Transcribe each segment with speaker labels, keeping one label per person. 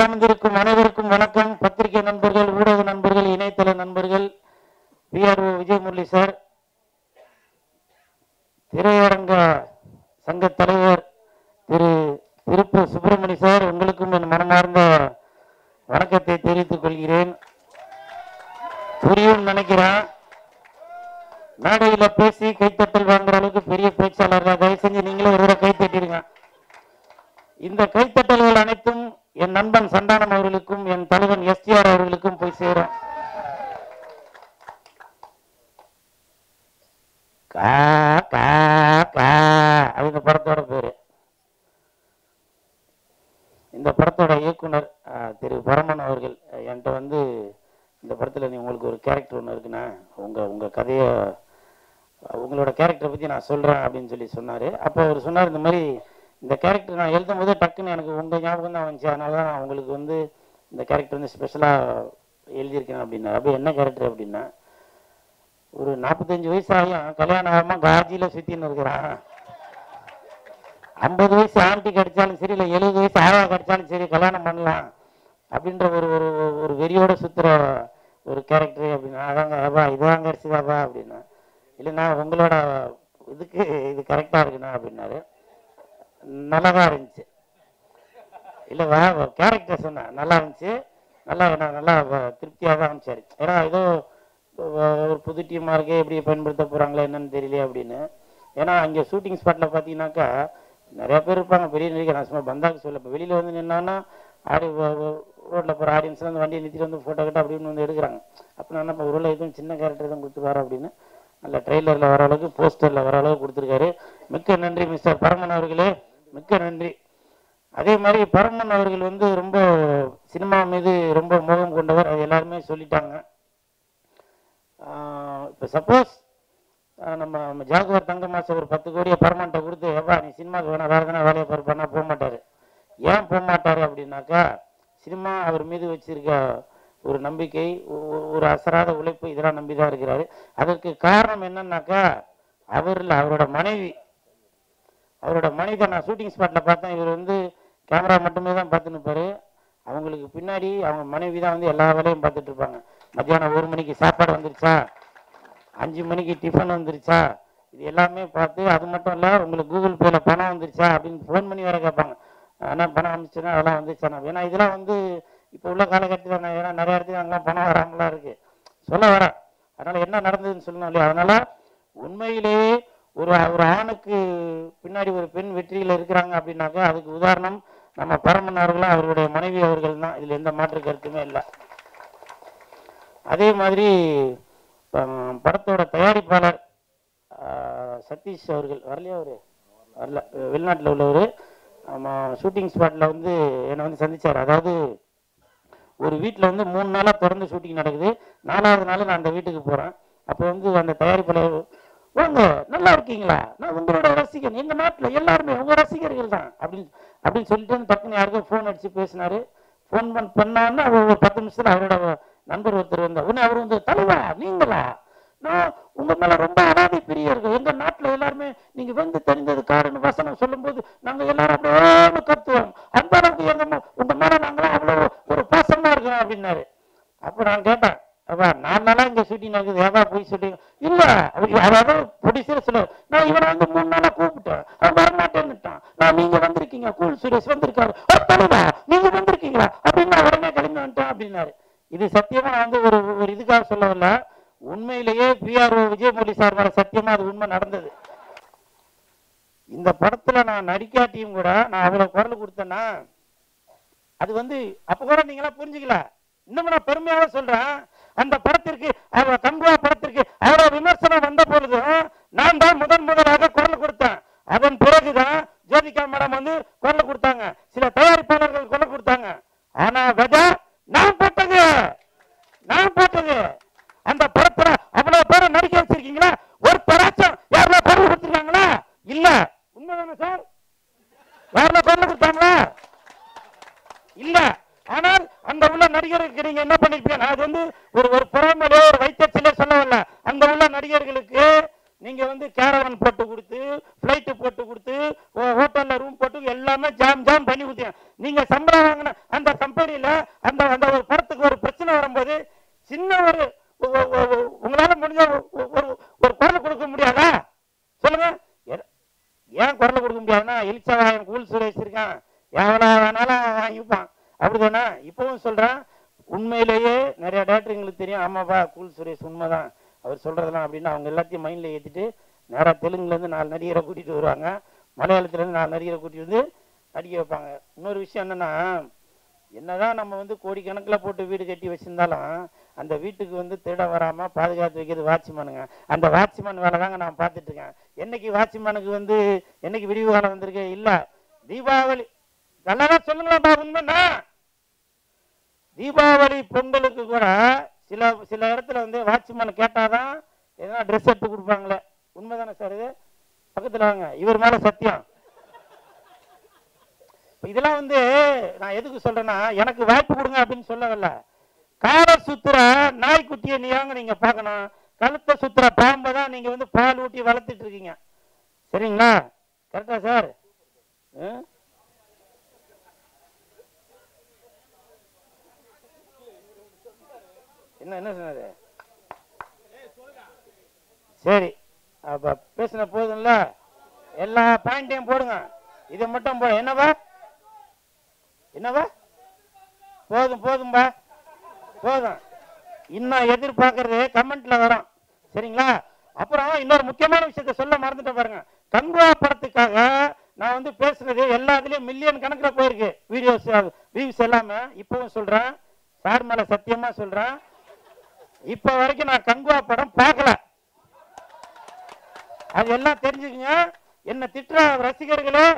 Speaker 1: மேடையில் அமர்ந்திருக்கும் அனைவருக்கும் வணக்கம். பத்திரிகை நண்பர்கள், ஊடக நண்பர்கள், இணையதள நண்பர்கள், பிஆர்ஓ விஜயமுரளி சார், திரையரங்க சங்க தலைவர் திரு திருப்பு சுப்பிரமணி சார், உங்களுக்கும் என் மனமார்ந்த வணக்கத்தை தெரிவித்துக் கொள்கிறேன். புரியும் நினைக்கிறேன். மேடையில பேசி கைத்தட்டல் வாங்குற அளவுக்கு பெரிய பேச்சாளர்கள், தயவு செஞ்சு நீங்களே ஒரு கை தட்டிடுங்க. இந்த கைத்தட்டல்கள் அனைத்தும் என் நண்பன் சந்தானம் அவர்களுக்கும் என் தலைவன் எஸ்டிஆர் அவர்களுக்கும் போய் சேரும். இந்த படத்தோட பேரு. இந்த படத்தோட இயக்குனர் திரு பரமன் அவர்கள் என்கிட்ட வந்து இந்த படத்தில் உங்களுக்கு ஒரு கேரக்டர் ஒன்று இருக்குண்ணா, உங்கள் கதையை உங்களோட கேரக்டரை பற்றி நான் சொல்கிறேன் அப்படின்னு சொல்லி சொன்னார். அப்போ அவர் சொன்னார், இந்த மாதிரி இந்த கேரக்டர் நான் எழுதும் போதே டக்குன்னு எனக்கு உங்கள் ஞாபகம் தான் வந்துச்சு, அதனால தான் நான் உங்களுக்கு வந்து இந்த கேரக்டர் வந்து ஸ்பெஷலாக எழுதியிருக்கேன் அப்படின்னா. அப்போ என்ன கேரக்டர் அப்படின்னா, ஒரு 45 வயசு ஆகும், கல்யாணம் ஆகாமல் காஜியில் சுற்றின்னு இருக்கிறான். 50 வயசு ஆண்டி கிடைச்சாலும் சரி, இல்லை 70 வயசு ஆவா கிடைச்சாலும் சரி, கல்யாணம் பண்ணலாம் அப்படின்ற ஒரு ஒரு ஒரு வெறியோட சுற்றுற ஒரு கேரக்டர் அப்படின்னா. அதாங்க அப்பா இதுதான் கிடைச்சிதாப்பா அப்படின்னா. இல்லைண்ணா உங்களோட இதுக்கு இது கரெக்டாக இருக்குண்ணா அப்படின்னாரு. நல்லா தான் இருந்துச்சு. இல்லைவா கேரக்டர் சொன்னேன், நல்லா இருந்துச்சு, நல்லா திருப்தியாக தான் இருந்துச்சு. ஏன்னா ஏதோ ஒரு புது டீமாக இருக்கே, எப்படி பயன்படுத்த போகிறாங்களா என்னன்னு தெரியல அப்படின்னு. ஏன்னா அங்கே ஷூட்டிங் ஸ்பாட்டில் பார்த்தீங்கன்னாக்கா நிறையா பேர் இருப்பாங்க, பெரிய நடிகை. நான் சும்மா பந்தாக்கு சொல்ல, இப்போ வெளியில் வந்து நின்னான்னா ரோட்டில் போகிற ஆடியன்ஸ்லாம் வந்து வண்டியை நிறுத்திட்டு வந்து ஃபோட்டோ கிட்ட அப்படின்னு வந்து எடுக்கிறாங்க. அப்போ நான் என்ன ஒரு எதுவும் சின்ன கேரக்டர் எதுவும் கொடுத்துருவாரு அப்படின்னு நல்ல ட்ரெய்லரில் வர அளவுக்கு, போஸ்டரில் வர அளவுக்கு கொடுத்துருக்காரு. மிக்க நன்றி மிஸ்டர் பரமன் அவர்களே, மிக்க நன்றி. அதே மாதிரி பரமன் அவர்கள் வந்து ரொம்ப சினிமா மீது ரொம்ப மோகம் கொண்டவர், அது எல்லாருமே சொல்லிட்டாங்க. இப்போ சப்போஸ் நம்ம ஜாகுவார் தங்க மாதம் ஒரு 10 கோடியை பரமன்ட்ட கொடுத்து, எவ்வா நீ சினிமாவுக்கு வேணா வேறு எதனா வேலையை பண்ணா போக மாட்டார். ஏன் போக மாட்டார் அப்படின்னாக்கா, சினிமா அவர் மீது வச்சிருக்க ஒரு நம்பிக்கை, ஒரு அசராத உழைப்பு, இதெல்லாம் நம்பி தான் இருக்கிறாரு. அதற்கு காரணம் என்னன்னாக்கா, அவரோட மனைவி தான். நான் ஷூட்டிங் ஸ்பாட்டில் பார்த்தேன், இவர் வந்து கேமரா மட்டுமே தான் பார்த்துன்னு இருப்பார். அவங்களுக்கு பின்னாடி அவங்க மனைவி தான் வந்து எல்லா வேலையும் பார்த்துட்டு இருப்பாங்க. மத்தியானம் 1 மணிக்கு சாப்பாடு வந்துருச்சா, 5 மணிக்கு டிஃபன் வந்துருச்சா, இது எல்லாமே பார்த்து, அது மட்டும் இல்லை உங்களுக்கு கூகுள் பேல பணம் வந்துருச்சா அப்படின்னு ஃபோன் பண்ணி வேற கேட்பாங்க. ஆனால் பணம் வந்துச்சுன்னா அதெல்லாம் வந்துருச்சாண்ணா. ஏன்னா இதெல்லாம் வந்து இப்போ உள்ள காலகட்டத்தில் ஏன்னா நிறைய இடத்துல அங்கெல்லாம் பணம் வராமலாம் இருக்குது, சொல்ல வரேன். அதனால் என்ன நடந்ததுன்னு சொல்லணும் இல்லையா. அதனால் உண்மையிலேயே ஒரு ஆணுக்கு பின்னாடி ஒரு பெண் வெற்றியில் இருக்கிறாங்க அப்படின்னாக்கா அதுக்கு உதாரணம் நம்ம பரமன் அவர்களும் அவருடைய மனைவி அவர்கள் தான். இதில் எந்த மாற்று கருத்துமே இல்லை. அதே மாதிரி படத்தோட தயாரிப்பாளர் சதீஷ் அவர்கள் வரலையா, அவர் வரல, வெளிநாட்டில் உள்ளவர். ஷூட்டிங் ஸ்பாட்டில் வந்து என்னை வந்து சந்தித்தார். அதாவது ஒரு வீட்டில் வந்து 3 நாளாக தொடர்ந்து ஷூட்டிங் நடக்குது. 4வது நாள் நான் அந்த வீட்டுக்கு போகிறேன். அப்போ வந்து அந்த தயாரிப்பாளர், வாங்க நல்லா இருக்கீங்களா, நான் உங்களோட ரசிகன், எங்கள் நாட்டில் எல்லாருமே உங்கள் ரசிகர்கள் தான் அப்படின்னு சொல்லிட்டு டக்குன்னு யாருக்கும் ஃபோன் அடித்து பேசினார். ஃபோன் பண்ணான்னு அவர் ஒரு 10 நிமிஷத்தில் அவரோட நண்பர் ஒருத்தர் வந்தார். உடனே அவர் வந்து, தலைவா நீங்களா, நான் உங்கள் மேலே ரொம்ப அனாதை பிரியர்கள், எங்கள் நாட்டில் எல்லாருமே நீங்கள் வந்து தெரிந்தது காரணம் வசனம் சொல்லும்போது நாங்கள் எல்லாரும் அப்படியே கத்துவோம், அந்த அளவுக்கு உங்கள் மேலே நாங்களாம் அவ்வளோ ஒரு பாசமாக இருக்கிறோம் அப்படின்னாரு. அப்போ நான் கேட்டேன், அப்பா 4 நாளாக இங்கே ஷூட்டிங் நடக்குது, ஏதா போய் ஷூட்டிங் இல்லை, அதாவது ப்ரொடியூசர் சொல்ல, நான் இவனை வந்து 3 நாளாக கூப்பிட்டேன், அவன் வரமாட்டேன்னுட்டான், நான் நீங்கள் வந்திருக்கீங்க, கூல் சுரேஷ் வந்திருக்காரு, தலைவா நீங்கள் வந்திருக்கீங்களா அப்படின்னு நான் உடனே கிளம்பி வந்துட்டேன் அப்படின்னாரு. இது சத்தியமா நான் வந்து ஒரு இதுக்காக சொல்லவில்ல, உண்மையிலேயே பிஆர்ஓ விஜயமுரளி சார் மேல சத்தியமா அது உண்மை நடந்தது. இந்த படத்துல நான் நடிக்காட்டியும் கூட நான் அவ்வளவு குரல் கொடுத்தேன்னா அது வந்து அப்ப கூட நீங்களா புரிஞ்சுக்கல. இன்னும் நான் பெருமையாக சொல்றேன், அந்த படத்திற்கு கங்குவா படத்திற்கு அவ்வளவு விமர்சனம் வந்த பொழுது நான் தான் முதலாக குரல் கொடுத்தேன். அதன் பிறகுதான் ஜோதிகா மேடம் வந்து குரல் கொடுத்தாங்க, சில தயாரிப்பாளர்கள் குரல் கொடுத்தாங்க. ஆனா கஜா நான் போட்டது அந்த படத்துல அவ்வளவு பேரை நடிக்க வச்சிருக்கீங்களா, ஒரு பராச்சம் யாருல குரல் கொடுத்துருக்காங்களா? இல்ல. உண்மைதானே சார்? யாருல குரல் கொடுத்தாங்களா? இல்ல. ஆனால் அந்த உள்ள நடிகர்களுக்கு நீங்க என்ன பண்ணிருப்பீங்க, அது வந்து ஒரு பொறாமலே ஒரு வைத்தியத்திலே சொல்லவில்ல. அந்த உள்ள நடிகர்களுக்கு நீங்க வந்து கேரவன் போட்டு கொடுத்து, பிளைட் போட்டு கொடுத்து, ஹோட்டல்ல ரூம் போட்டு எல்லாமே ஜாம் பண்ணி கொடுத்தீங்க. நீங்க சம்பளம் வாங்கின அந்த கம்பெனியில கொடுக்க முடியாதா சொல்லுங்க? ஏன் குரல் கொடுக்க முடியாதுன்னா எலிச்சவாயன் கூல் சுரேஷ் இருக்கான், எவனா வேணாலும் வாங்கிப்பான், அப்படிதானே? இப்பவும் சொல்றேன், உண்மையிலேயே நிறைய டேரக்டருங்களுக்கு தெரியும், ஆமாப்பா கூல் சுரேஷ் உண்மைதான் அவர் சொல்றதெல்லாம் அப்படின்னு அவங்க எல்லாத்தையும் மைண்ட்ல ஏற்றிட்டு நேராக தெலுங்குலேருந்து 4 நடிகரை கூட்டிகிட்டு வருவாங்க, மலையாளத்துலேருந்து 4 நடிகரை கூட்டிகிட்டு வந்து நடிக்க வைப்பாங்க. இன்னொரு விஷயம் என்னன்னா, என்னதான் நம்ம வந்து கோடிக்கணக்கில் போட்டு வீடு கட்டி வச்சிருந்தாலும் அந்த வீட்டுக்கு வந்து திருட வராம பாதுகாத்து வைக்கிறது வாட்ச்மேனுங்க. அந்த வாட்ச்மேன் வேலை தாங்க நான் பார்த்துட்டு இருக்கேன். என்னைக்கு வாட்ச்மேனுக்கு வந்து என்னைக்கு விடிவு காலம் வந்திருக்கு? இல்ல, தீபாவளி நல்லா சொல்லுங்களா உண்மைன்னா, தீபாவளி பொங்கலுக்கு கூட சில இடத்துல வந்து வாட்ச்மேன் கேட்டாதான் எதனா ட்ரெஸ் எடுத்து கொடுப்பாங்களே. உண்மைதானே சார்? இது பக்கத்துல வாங்க, இவர் மேல சத்தியம். இதெல்லாம் வந்து நான் எதுக்கு சொல்றேன்னா, எனக்கு வாய்ப்பு கொடுங்க அப்படின்னு சொல்லவில்ல. காலை சுத்துற நாய்க்குட்டியை நீங்க பார்க்கணும், கழுத்தை சுத்துற பாம்பை தான் நீங்க வந்து பால் ஊட்டி வளர்த்துட்டு இருக்கீங்க. சரிங்களா? கரெக்டா சார்? என்ன சொன்னது? சரி, அப்ப பேசின போதும்ல, எல்லா பாயிண்டையும் போடுங்க, இதை மட்டும் என்னவா போதும்பா போதும். இன்னும் எதிர்பார்க்கறது கமெண்ட்ல வரும். சரிங்களா? அப்புறம் இன்னொரு முக்கியமான விஷயத்த சொல்ல மறந்துட்ட பாருங்க. கங்குவா படத்துக்காக நான் வந்து பேசுறது எல்லாத்துலயும் மில்லியன் கணக்கில் போயிருக்கு வீடியோஸ் வியூஸ் எல்லாமே. இப்பவும் சொல்றேன், சார் மேல சத்தியமா சொல்றேன், இப்ப வரைக்கும் நான் கங்குவா படம் பார்க்கல. அது எல்லாம் தெரிஞ்சுக்கங்க. என்ன திட்டுற ரசிகர்களே,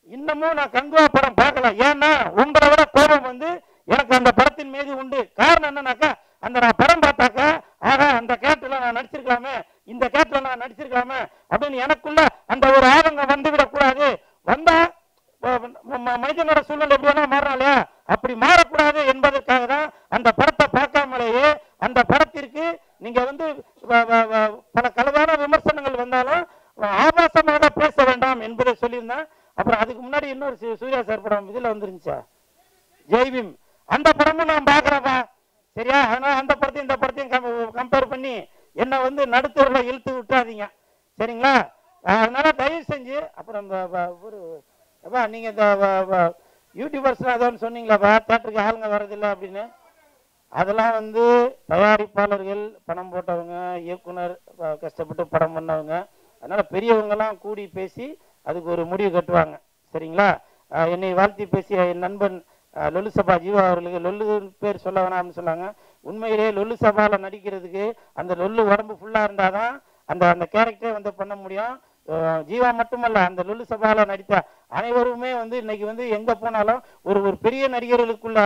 Speaker 1: இன்னமும் நான் கங்குவா படம் பார்க்கல. ஏன்னா உங்களை விட கோபம் வந்து எனக்கு அந்த படத்தின் மீது உண்டு. காரணம் என்னன்னாக்கா, அந்த நான் படம் பார்த்தாக்கா, ஆகா அந்த கேரக்டர்ல நான் நடிச்சிருக்கலாமே, இந்த கேரக்டர்ல நான் நடிச்சிருக்கலாமே அப்படின்னு எனக்குள்ள அந்த ஒரு ஆதங்கம் வந்துவிடக் கூடாது. வந்தா மனிதனோட சூழ்நிலை எப்படி வேணா மாறலாம் இல்லையா, அப்படி மாறக்கூடாது என்பதற்காக தான் அந்த படத்தை பார்க்காமலேயே அந்த படத்திற்கு நீங்க வந்து பல கலவான விமர்சனங்கள் வந்தாலும் ஆபாசமாக பேச வேண்டாம் என்பதை சொல்லியிருந்தேன். அப்புறம் அதுக்கு முன்னாடி இன்னொரு சூர்யா சார் படம் இதுல வந்துருந்துச்சா, ஜெய்பீம், அந்த படமும் நான் பாக்குறேன்ப்பா. சரியா? அதனால அந்த படத்தையும் இந்த படத்தையும் கம்பேர் பண்ணி என்ன வந்து நடுத்தூர்ல இழுத்து விட்டாதீங்க. சரிங்களா? அதனால தயவு செஞ்சு அப்புறம் ஒரு நீங்க இந்த யூடியூபர்ஸ் அதோன்னு சொன்னீங்களாப்பா, தேட்டருக்கு ஆளுங்க வர்றதில்லை அப்படின்னு. அதெல்லாம் வந்து தயாரிப்பாளர்கள், பணம் போட்டவங்க, இயக்குனர் கஷ்டப்பட்டு படம் பண்ணவங்க, அதனால பெரியவங்கெல்லாம் கூடி பேசி அதுக்கு ஒரு முடிவு கட்டுவாங்க. சரிங்களா? என்னை வாழ்த்தி பேசிய என் நண்பன் லொல்லு சபா ஜீவா அவர்களுக்கு, லொல்லு பேர் சொல்ல வேணாம்னு சொன்னாங்க. உண்மையிலேயே லொல்லு சபால நடிக்கிறதுக்கு அந்த லொல்லு உடம்பு ஃபுல்லா இருந்தாதான் அந்த அந்த கேரக்டரை வந்து பண்ண முடியும். ஜீவா மட்டுமல்ல, அந்த லொல்லு சபால நடித்த அனைவருமே வந்து இன்னைக்கு வந்து எங்க போனாலும் ஒரு பெரிய நடிகர்களுக்குள்ள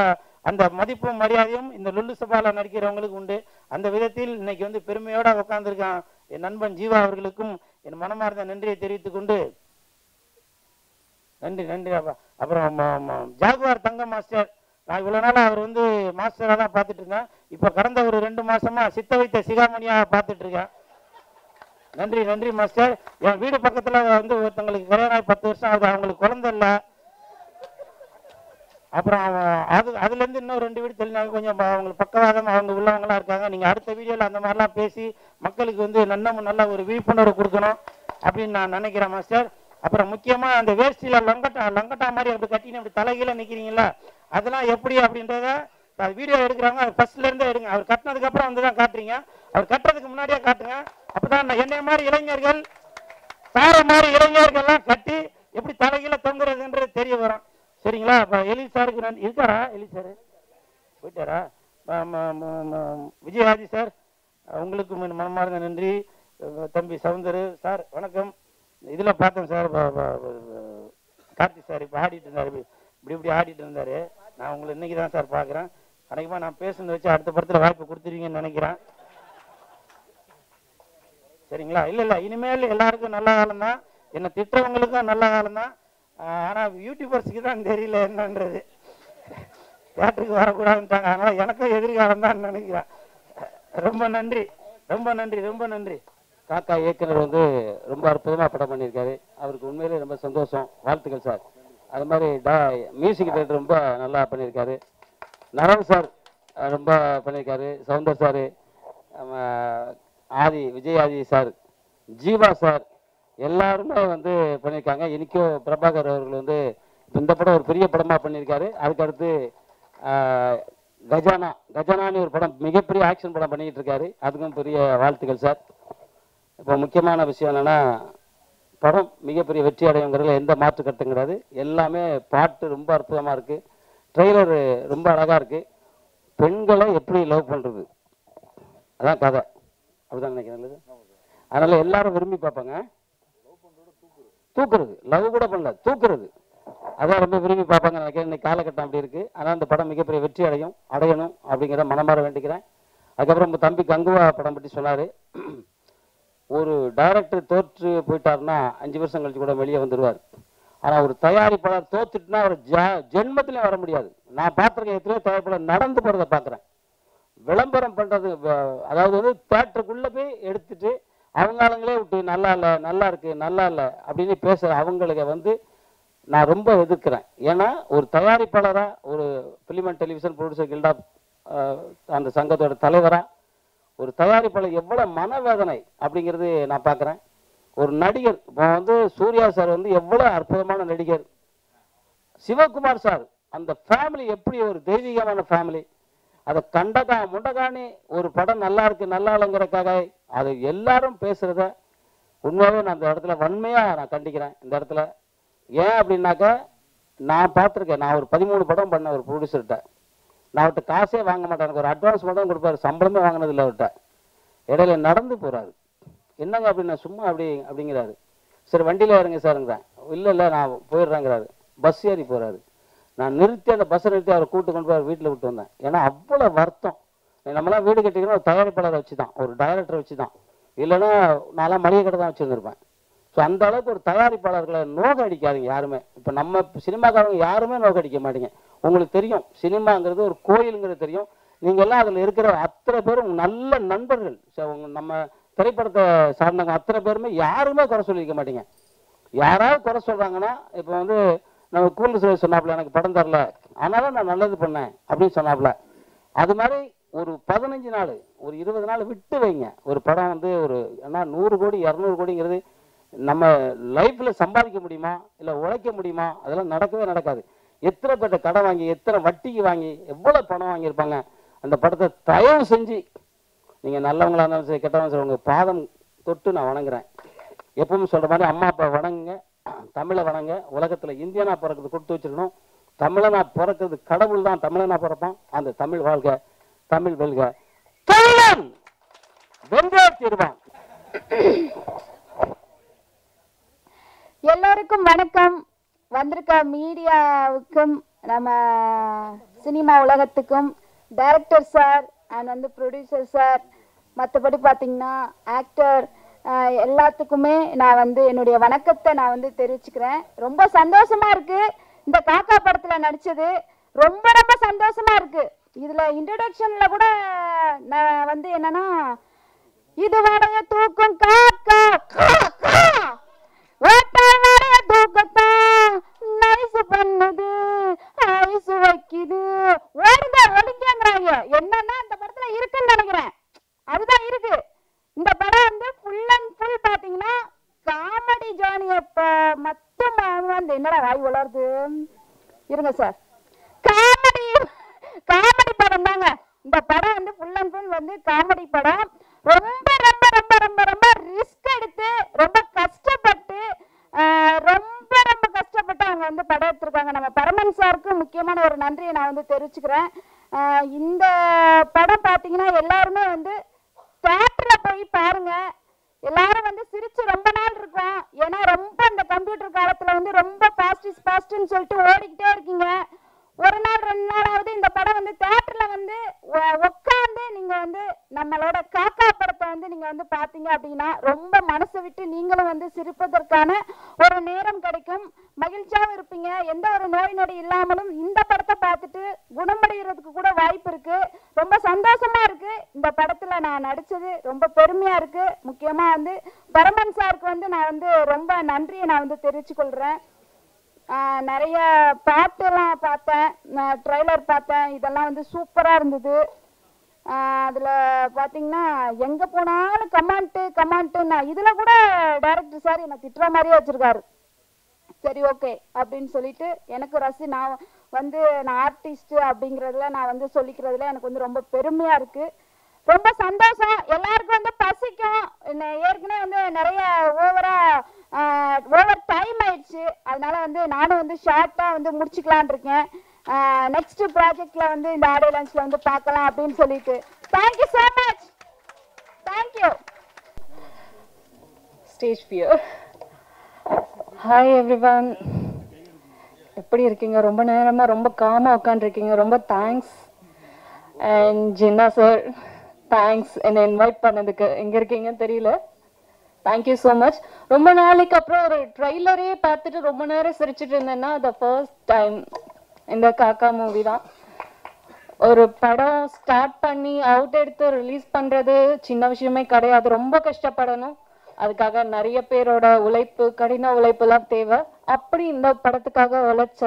Speaker 1: அந்த மதிப்பும் மரியாதையும் இந்த லொல்லு சபால நடிக்கிறவங்களுக்கு உண்டு. அந்த விதத்தில் இன்னைக்கு வந்து பெருமையோட உட்கார்ந்துருக்கான் என் நண்பன் ஜீவா அவர்களுக்கும் என் மனமார்ந்த நன்றியை தெரிவித்துக் கொண்டு, நன்றி. அப்புறம் ஜாகுவார் தங்க மாஸ்டர், நான் இவ்வளவு நாள் அவர் வந்து மாஸ்டரா தான் பார்த்துட்டு இருக்கேன். இப்ப கடந்த ஒரு 2 மாசமா சித்த வைத்த சிகாமணியா பார்த்துட்டு இருக்கேன். நன்றி மாஸ்டர். என் வீடு பக்கத்துல வந்து ஒருத்தங்களுக்கு கல்யாணம் 10 வருஷம் ஆகுது, அவங்களுக்கு குழந்தை இல்லை. அப்புறம் அதுல இருந்து இன்னும் 2 வீடு தெளிவாங்க, கொஞ்சம் அவங்களுக்கு பக்கவாதம் அவங்க உள்ளவங்களா இருக்காங்க. நீங்க அடுத்த வீடியோல அந்த மாதிரிலாம் பேசி மக்களுக்கு வந்து நல்ல ஒரு விழிப்புணர்வு கொடுக்கணும் அப்படின்னு நான் நினைக்கிறேன் மாஸ்டர். அப்புறம் முக்கியமா அந்த வேஷ்டியில லங்கட்டா மாதிரி அப்படி கட்டின்னு அப்படி தலைகீழ நிக்கிறீங்களா, அதெல்லாம் எப்படி அப்படின்றத வீடியோ எடுக்கிறாங்க, அது ஃபர்ஸ்ட்ல இருந்தே எடுங்க. அவர் கட்டினதுக்கு அப்புறம் வந்து தான் காட்டுறீங்க, அவர் கட்டுறதுக்கு முன்னாடியே காட்டுங்க. அப்பதான் என்னைய மாதிரி இளைஞர்கள், சார மாதிரி இளைஞர்கள்லாம் கட்டி எப்படி தலைகீழ தொங்குறதுன்றது தெரிய வரும். சரிங்களா? அப்ப எலி சாருக்கு இருக்காரா? எலி சார் போயிட்டாரா? விஜயராஜி சார், உங்களுக்கு மனமார்ந்த நன்றி. தம்பி சவுந்தர் சார் வணக்கம். இதுல பார்த்தேன் சார், கார்த்திக் சார் இப்ப ஆடிட்டு இருந்தாரு, இப்படி ஆடிட்டு இருந்தாரு. நான் உங்களை இன்னைக்கு தான் சார் பாக்குறேன். அன்னைக்குமா நான் பேசுனது வச்சு அடுத்த படத்துல வாய்ப்பு கொடுத்துருவீங்கன்னு நினைக்கிறேன். சரிங்களா? இல்ல இனிமேல் எல்லாருக்கும் நல்ல காலம் தான், என்ன திட்டவங்களுக்கும் நல்ல காலம் தான். ஆனா யூடியூபர்ஸுக்கு தான் தெரியல என்னன்றது, தியேட்டருக்கு வரக்கூடாதுட்டாங்க. அதனால எனக்கும் எதிர்காலம் தான் நினைக்கிறேன். ரொம்ப நன்றி.
Speaker 2: காக்கா இயக்குனர் வந்து ரொம்ப அற்புதமாக படம் பண்ணியிருக்காரு. அவருக்கு உண்மையிலே ரொம்ப சந்தோஷம், வாழ்த்துக்கள் சார். அது மாதிரி மியூசிக் டைரக்டர் ரொம்ப நல்லா பண்ணியிருக்காரு. நரன் சார் ரொம்ப பண்ணியிருக்காரு. சவுந்தர் சார், விஜய் ஆதி சார் ஜீவா சார் எல்லாருமே வந்து பண்ணியிருக்காங்க. இனிக்கோ பிரபாகர் அவர்கள் வந்து இந்த படம் ஒரு பெரிய படமாக பண்ணியிருக்காரு. அதுக்கடுத்து கஜானான்னு ஒரு படம் மிகப்பெரிய ஆக்ஷன் படம் பண்ணிக்கிட்டு இருக்காரு. அதுக்கும் பெரிய வாழ்த்துக்கள் சார். இப்போ முக்கியமான விஷயம் என்னென்னா, படம் மிகப்பெரிய வெற்றி அடையுங்கிறதுல எந்த மாற்று கருத்தும் கிடையாது. எல்லாமே பாட்டு ரொம்ப அற்புதமாக இருக்குது, ட்ரெய்லர் ரொம்ப அழகாக இருக்குது. பெண்களை எப்படி லவ் பண்ணுறது அதான் கதை, அப்படிதான் நினைக்கிறேன். அதனால் எல்லாரும் விரும்பி பார்ப்பாங்க. தூக்குறது, லவ் கூட பண்ணல, தூக்குறது, அதான் ரொம்ப விரும்பி பார்ப்பாங்க நினைக்கிறேன். இன்னைக்கு காலகட்டம் அப்படி இருக்குது. ஆனால் அந்த படம் மிகப்பெரிய வெற்றி அடையணும் அப்படிங்கிற மனமாற வேண்டிக்கிறேன். அதுக்கப்புறம் தம்பி கங்குவா படம் பற்றி சொன்னார். ஒரு டைரக்டர் தோற்று போயிட்டாருன்னா 5 வருஷம் கழிச்சு கூட வெளியே வந்துடுவார். ஆனால் ஒரு தயாரிப்பாளர் தோத்துட்டுனா அவர் ஜென்மத்திலையும் வர முடியாது. நான் பார்த்துருக்கேன், எத்தனையோ தயாரிப்பாளர் நடந்து போகிறத பார்க்குறேன். விளம்பரம் பண்ணுறது, அதாவது வந்து தேட்டருக்குள்ளே போய் எடுத்துட்டு அவங்க ஆளுங்களே விட்டு நல்லா இல்லை, நல்லா இருக்குது, நல்லா இல்லை அப்படின்னு பேசுகிற அவங்களுக்கு வந்து நான் ரொம்ப எதிர்க்கிறேன். ஏன்னா ஒரு தயாரிப்பாளராக, ஒரு ஃபிலிம் அண்ட் டெலிவிஷன் ப்ரொடியூசர் கில்டா அந்த சங்கத்தோட தலைவராக ஒரு தயாரிப்பாளர் எவ்வளோ மனவேதனை அப்படிங்கிறது நான் பார்க்குறேன். ஒரு நடிகர் இப்போ வந்து சூர்யா சார் வந்து எவ்வளோ அற்புதமான நடிகர், சிவகுமார் சார் அந்த ஃபேமிலி எப்படி ஒரு தெய்வீகமான ஃபேமிலி, அதை கண்டகா முண்டகானி ஒரு படம் நல்லா இருக்கு நல்லா இல்லைங்கிறக்காக அது எல்லாரும் பேசுகிறத உண்மையாகவே நான் அந்த இடத்துல வன்மையாக நான் கண்டிக்கிறேன். இந்த இடத்துல ஏன் அப்படின்னாக்கா, நான் பார்த்துருக்கேன். நான் ஒரு 13 படம் பண்ண ஒரு ப்ரொடியூசர்கிட்ட நான் அவர்கிட்ட காசே வாங்க மாட்டேன், எனக்கு ஒரு அட்வான்ஸ் மட்டும் கொடுப்பாரு, சம்பளமே வாங்கினதில்லை அவர்கிட்ட. இடையில நடந்து போகிறாரு, என்னங்க அப்படின்னா சும்மா அப்படிங்கிறாரு. சரி வண்டியில் ஏறுங்க சாருங்கிறேன், இல்லை நான் போயிடுறேங்கிறாரு. பஸ் ஏறி போகிறாரு. நான் நிறுத்தி அந்த பஸ்ஸை நிறுத்தி அவரை கூட்டு கொண்டு போய் வீட்டில் விட்டு வந்தேன். ஏன்னா அவ்வளோ வருத்தம். நம்மளாம் வீடு கட்டிக்கணும் ஒரு தயாரிப்பாளரை வச்சு தான், ஒரு டைரக்டரை வச்சு தான், இல்லைன்னா நான்லாம் மளிகை கடை தான் வச்சுருந்துருப்பேன். ஸோ அந்த அளவுக்கு ஒரு தயாரிப்பாளர்களை நோக அடிக்காதீங்க யாருமே. இப்போ நம்ம சினிமாக்காரங்க யாருமே நோக அடிக்க மாட்டீங்க. உங்களுக்கு தெரியும் சினிமாங்கிறது ஒரு கோயிலுங்கிறது தெரியும். நீங்கள் எல்லாம் அதில் இருக்கிற அத்தனை பேரும் நல்ல நண்பர்கள். நம்ம திரைப்படத்தை சார்ந்தவங்க அத்தனை பேருமே யாருமே குறை சொல்லிக்க மாட்டீங்க. யாராவது குறை சொல்கிறாங்கன்னா, இப்போ வந்து நம்ம கூண்டு சொல்லி சொன்னாப்புல எனக்கு படம் தரல அதனால நான் நல்லது பண்ணேன் அப்படின்னு சொன்னாப்புல, அது மாதிரி ஒரு 15 நாள் ஒரு 20 நாள் விட்டு வைங்க. ஒரு படம் வந்து ஒரு ஏன்னா 100 கோடி 200 கோடிங்கிறது நம்ம லைஃப்பில் சம்பாதிக்க முடியுமா, இல்லை உழைக்க முடியுமா, அதெல்லாம் நடக்கவே நடக்காது. எத்தனை பேர்ட்ட கடன் வாங்கி, எத்தனை வட்டிக்கு வாங்கி, எவ்வளோ பணம் வாங்கியிருப்பாங்க. அந்த படத்தை தயவு செஞ்சு நீங்கள் நல்லவங்களா இருந்தாலும் சரி கெட்டவங்க சரி உங்கள் பாதம் தொட்டு நான் வணங்குறேன். எப்பவும் சொல்கிற மாதிரி அம்மா அப்பா வணங்குங்க, தமிழை வணங்க. உலகத்தில் இந்தியனா பிறக்கிறது கொடுத்து வச்சிருக்கணும். தமிழனா பிறக்கிறது கடவுள் தான் தமிழனா பிறப்பான். அந்த தமிழ் வாழ்க, தமிழ் வெல்க, தமிழன் வென்றே தீர்வான்.
Speaker 3: எல்லோருக்கும் வணக்கம். வந்திருக்க மீடியாவுக்கும் நம்ம சினிமா உலகத்துக்கும் டைரக்டர் சார் அண்ட் வந்து ப்ரொடியூசர் சார், மற்றபடி பார்த்தீங்கன்னா ஆக்டர் எல்லாத்துக்குமே நான் வந்து என்னுடைய வணக்கத்தை நான் வந்து தெரிவிச்சுக்கிறேன். ரொம்ப சந்தோஷமா இருக்கு இந்த காக்கா படத்தில் நடிச்சது. ரொம்ப ரொம்ப சந்தோஷமா இருக்கு. இதில் இன்ட்ரடக்ஷனில் கூட நான் வந்து என்னன்னா, இது வடைய தூக்கும் காக்கா தூக்கத்தான் நைசு பண்ணுது ஐசு வைக்குது ஓடுங்க ஒளிங்கிறாங்க. என்னன்னா இந்த படத்துல இருக்குன்னு நினைக்கிறேன், அதுதான் இருக்கு. இந்த படம் வந்து ஃபுல் அண்ட் ஃபுல் பாத்தீங்கன்னா காமெடி ஜானிய மட்டும் வந்து என்னடா வாய் வளருது இருங்க சார், காமெடி படம் தாங்க. இந்த படம் வந்து ஃபுல் அண்ட் ஃபுல் வந்து காமெடி படம். ரொம்ப ரொம்ப ரொம்ப ரொம்ப ரொம்ப ரிஸ்க் எடுத்து ரொம்ப கஷ்டப்பட்டு ரொம்ப ரொம்ப கஷ்டப்பட்டு அவங்க வந்து படம் எடுத்திருக்காங்க. நம்ம பரமன் சாருக்கு முக்கியமான ஒரு நன்றியை நான் வந்து தெரிவிச்சுக்கிறேன். இந்த படம் பார்த்தீங்கன்னா எல்லாருமே வந்து தியேட்டர்ல போய் பாருங்க. எல்லாரும் வந்து சிரிச்சு ரொம்ப நாள் இருக்கும். ஏன்னா ரொம்ப இந்த கம்ப்யூட்டர் காலத்துல வந்து ரொம்ப பாஸ்ட்னு சொல்லிட்டு ஓடிக்கிட்டே இருக்கீங்க. ஒரு நாள் 2 நாளாவது இந்த படம் வந்து தியேட்டர்ல வந்து உட்காந்து நீங்க வந்து நம்மளோட காக்கா படத்தை வந்து நீங்க வந்து பாத்தீங்க அப்படின்னா ரொம்ப மனசு விட்டு நீங்களும் வந்து சிரிப்பதற்கான ஒரு நேரம் கிடைக்கும். மகிழ்ச்சியாகவும் இருப்பீங்க. எந்த ஒரு நோய் நொடி இல்லாமலும் இந்த படத்தை பார்த்துட்டு குணமடைகிறதுக்கு கூட வாய்ப்பு இருக்கு. ரொம்ப சந்தோஷமா இருக்கு. இந்த படத்துல நான் நடிச்சது ரொம்ப பெருமையா இருக்கு. முக்கியமா வந்து பரமன் சாருக்கு வந்து நான் வந்து ரொம்ப நன்றியை நான் வந்து தெரிவிச்சு கொள்றேன். நிறைய பாட்டெல்லாம் பார்த்தேன், ட்ரெய்லர் பார்த்தேன், இதெல்லாம் வந்து சூப்பராக இருந்தது. அதில் பார்த்தீங்கன்னா எங்கே போனாலும் கமாண்ட்டு நான் இதில் கூட டைரக்டர் சார் என்னை திட்டுற மாதிரியே வச்சுருக்காரு. சரி ஓகே அப்படின்னு சொல்லிட்டு எனக்கு நான் நான் ஆர்டிஸ்ட்டு அப்படிங்கிறதுல நான் சொல்லிக்கிறதுல எனக்கு ரொம்ப பெருமையாக இருக்குது. ரொம்ப சந்தோஷம். எல்லாருக்கும் பசிக்கும். ஏற்கனவே நிறைய ஓவர் டைம் ஆயிடுச்சு. அதனால நானும் ஷார்ட்டாக முடிச்சுக்கலான் இருக்கேன். நெக்ஸ்ட் ப்ராஜெக்ட்ல இந்த ஆடியோ லான்ச்ல பார்க்கலாம் அப்படின்னு சொல்லிட்டு. Thank you so much. Thank you.
Speaker 4: Stage fear. Hi everyone, எப்படி இருக்கீங்க? ரொம்ப நேரமாக ரொம்ப காமாக உட்காந்துருக்கீங்க. ரொம்ப thanks. And Jinnah sir, thanks என்னை இன்வைட் பண்ணதுக்கு. எங்கே இருக்கீங்கன்னு தெரியல. Thank you so much. ரொம்ப நாளைக்கு அப்புறம் ஒரு ட்ரெய்லரே பார்த்துட்டு ரொம்ப நேரம் சிரிச்சிட்டு இருந்தேன்னா த ஃபர்ஸ்ட் டைம் இந்த காக்கா மூவி தான். ஒரு படம் ஸ்டார்ட் பண்ணி அவுட் எடுத்து ரிலீஸ் பண்ணுறது சின்ன விஷயமே கிடையாது. ரொம்ப கஷ்டப்படணும். அதுக்காக நிறைய பேரோட உழைப்பு, கடின உழைப்புலாம் தேவை. அப்படி இந்த படத்துக்காக உழைச்ச,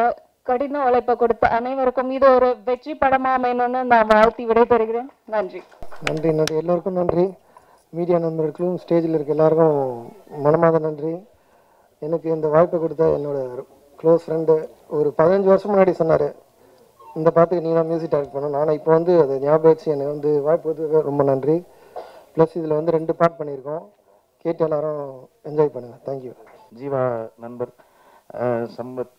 Speaker 4: கடின உழைப்பை கொடுத்த அனைவருக்கும் இது ஒரு வெற்றி படமா அமையணும்னு நான் வாழ்த்தி விடைபெறுகிறேன். நன்றி.
Speaker 5: நன்றி நன்றி எல்லோருக்கும் நன்றி. மீடியா நண்பர்களுக்கும் ஸ்டேஜில் இருக்க எல்லாருக்கும் மனமார்ந்த நன்றி. எனக்கு இந்த வாய்ப்பை கொடுத்த என்னோட க்ளோஸ் ஃப்ரெண்டு ஒரு 15 வருஷம் முன்னாடி சொன்னார், இந்த பாட்டுக்கு நீ தான் மியூசிக் டைரக்ட் பண்ணணும். நானும் இப்போ அது ஞாபகம் வச்சு எனக்கு வாய்ப்பு கொடுத்ததுக்கு ரொம்ப நன்றி. ப்ளஸ் இதில் 2 பாட் பண்ணியிருக்கோம். கேட்டு எல்லாரும் என்ஜாய் பண்ணுங்கள். தேங்க்யூ.
Speaker 1: ஜீவா நண்பர் சம்பத்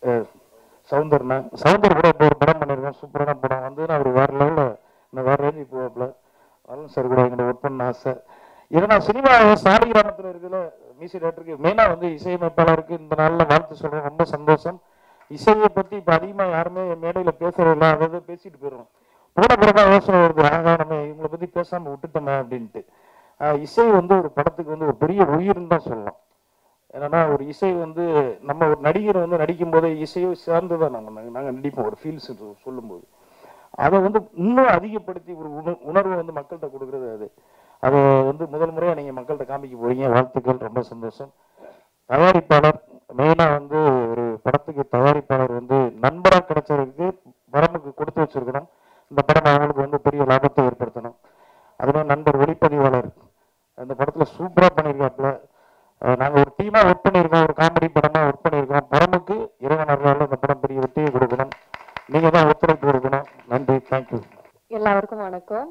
Speaker 1: சவுந்தர் கூட இப்போ ஒரு படம் பண்ணியிருக்கோம். சூப்பரான படம் நான் ஒரு வேறு லெவலில் வேறு ரேஞ்சுக்கு போவாப்புல. அருண் சார் கூட எங்களோட ஒர்க் பண்ண ஆசை. ஏன்னா நான் சினிமா சாரி கிராமத்தில் இருக்கிற மியூசிக் டைரக்டருக்கு மெயினாக இசையமைப்பாளருக்கு இந்த நாளில் வாழ்த்து சொல்கிறேன். ரொம்ப சந்தோஷம். இசையை பற்றி இப்போ அதிகமாக யாருமே மேடையில் பேசுறதில்ல. அதாவது பேசிட்டு போயிடுவோம். போன பிறகு யோசனை வருது, நம்ம இவங்களை பற்றி பேசாமல் விட்டுட்டோமே அப்படின்ட்டு. இசை ஒரு படத்துக்கு ஒரு பெரிய உயிர்னு தான் சொல்லலாம். ஏன்னா ஒரு இசை நம்ம ஒரு நடிகரை நடிக்கும் போதே இசையை சேர்ந்து தான் நாங்கள் நடிப்போம். ஒரு ஃபீல்ஸ் சொல்லும்போது அதை இன்னும் அதிகப்படுத்தி ஒரு உணர்வை மக்கள்கிட்ட கொடுக்குறது அது முதல் முறையாக நீங்கள் மக்கள்கிட்ட காமிக்க போறீங்க. வாழ்த்துக்கள். ரொம்ப சந்தோஷம். தயாரிப்பாளர் மெயினாக ஒரு படத்துக்கு தயாரிப்பாளர் நண்பராக கிடைச்சவருக்கு வரம்புக்கு கொடுத்து வச்சிருக்கணும். இந்த படம் அவங்களுக்கு பெரிய லாபத்தை ஏற்படுத்தணும். அதுமாதிரி நண்பர் ஒளிப்பதிவாளர் அந்த படத்தில் சூப்பராக பண்ணியிருக்காப்புல. நாங்கள் ஒரு டீமாக ஒர்க் பண்ணியிருக்கோம். ஒரு காமெடி படமாக ஒர்க் பண்ணியிருக்கோம். பரமுக்கு இறைவன் அருளால் இந்த படம் பெரிய வெற்றியை கொடுக்கணும். நீங்கள் தான் ஒத்துழைப்பு கொடுக்கணும். நன்றி. தேங்க்யூ.
Speaker 4: எல்லாருக்கும் வணக்கம்.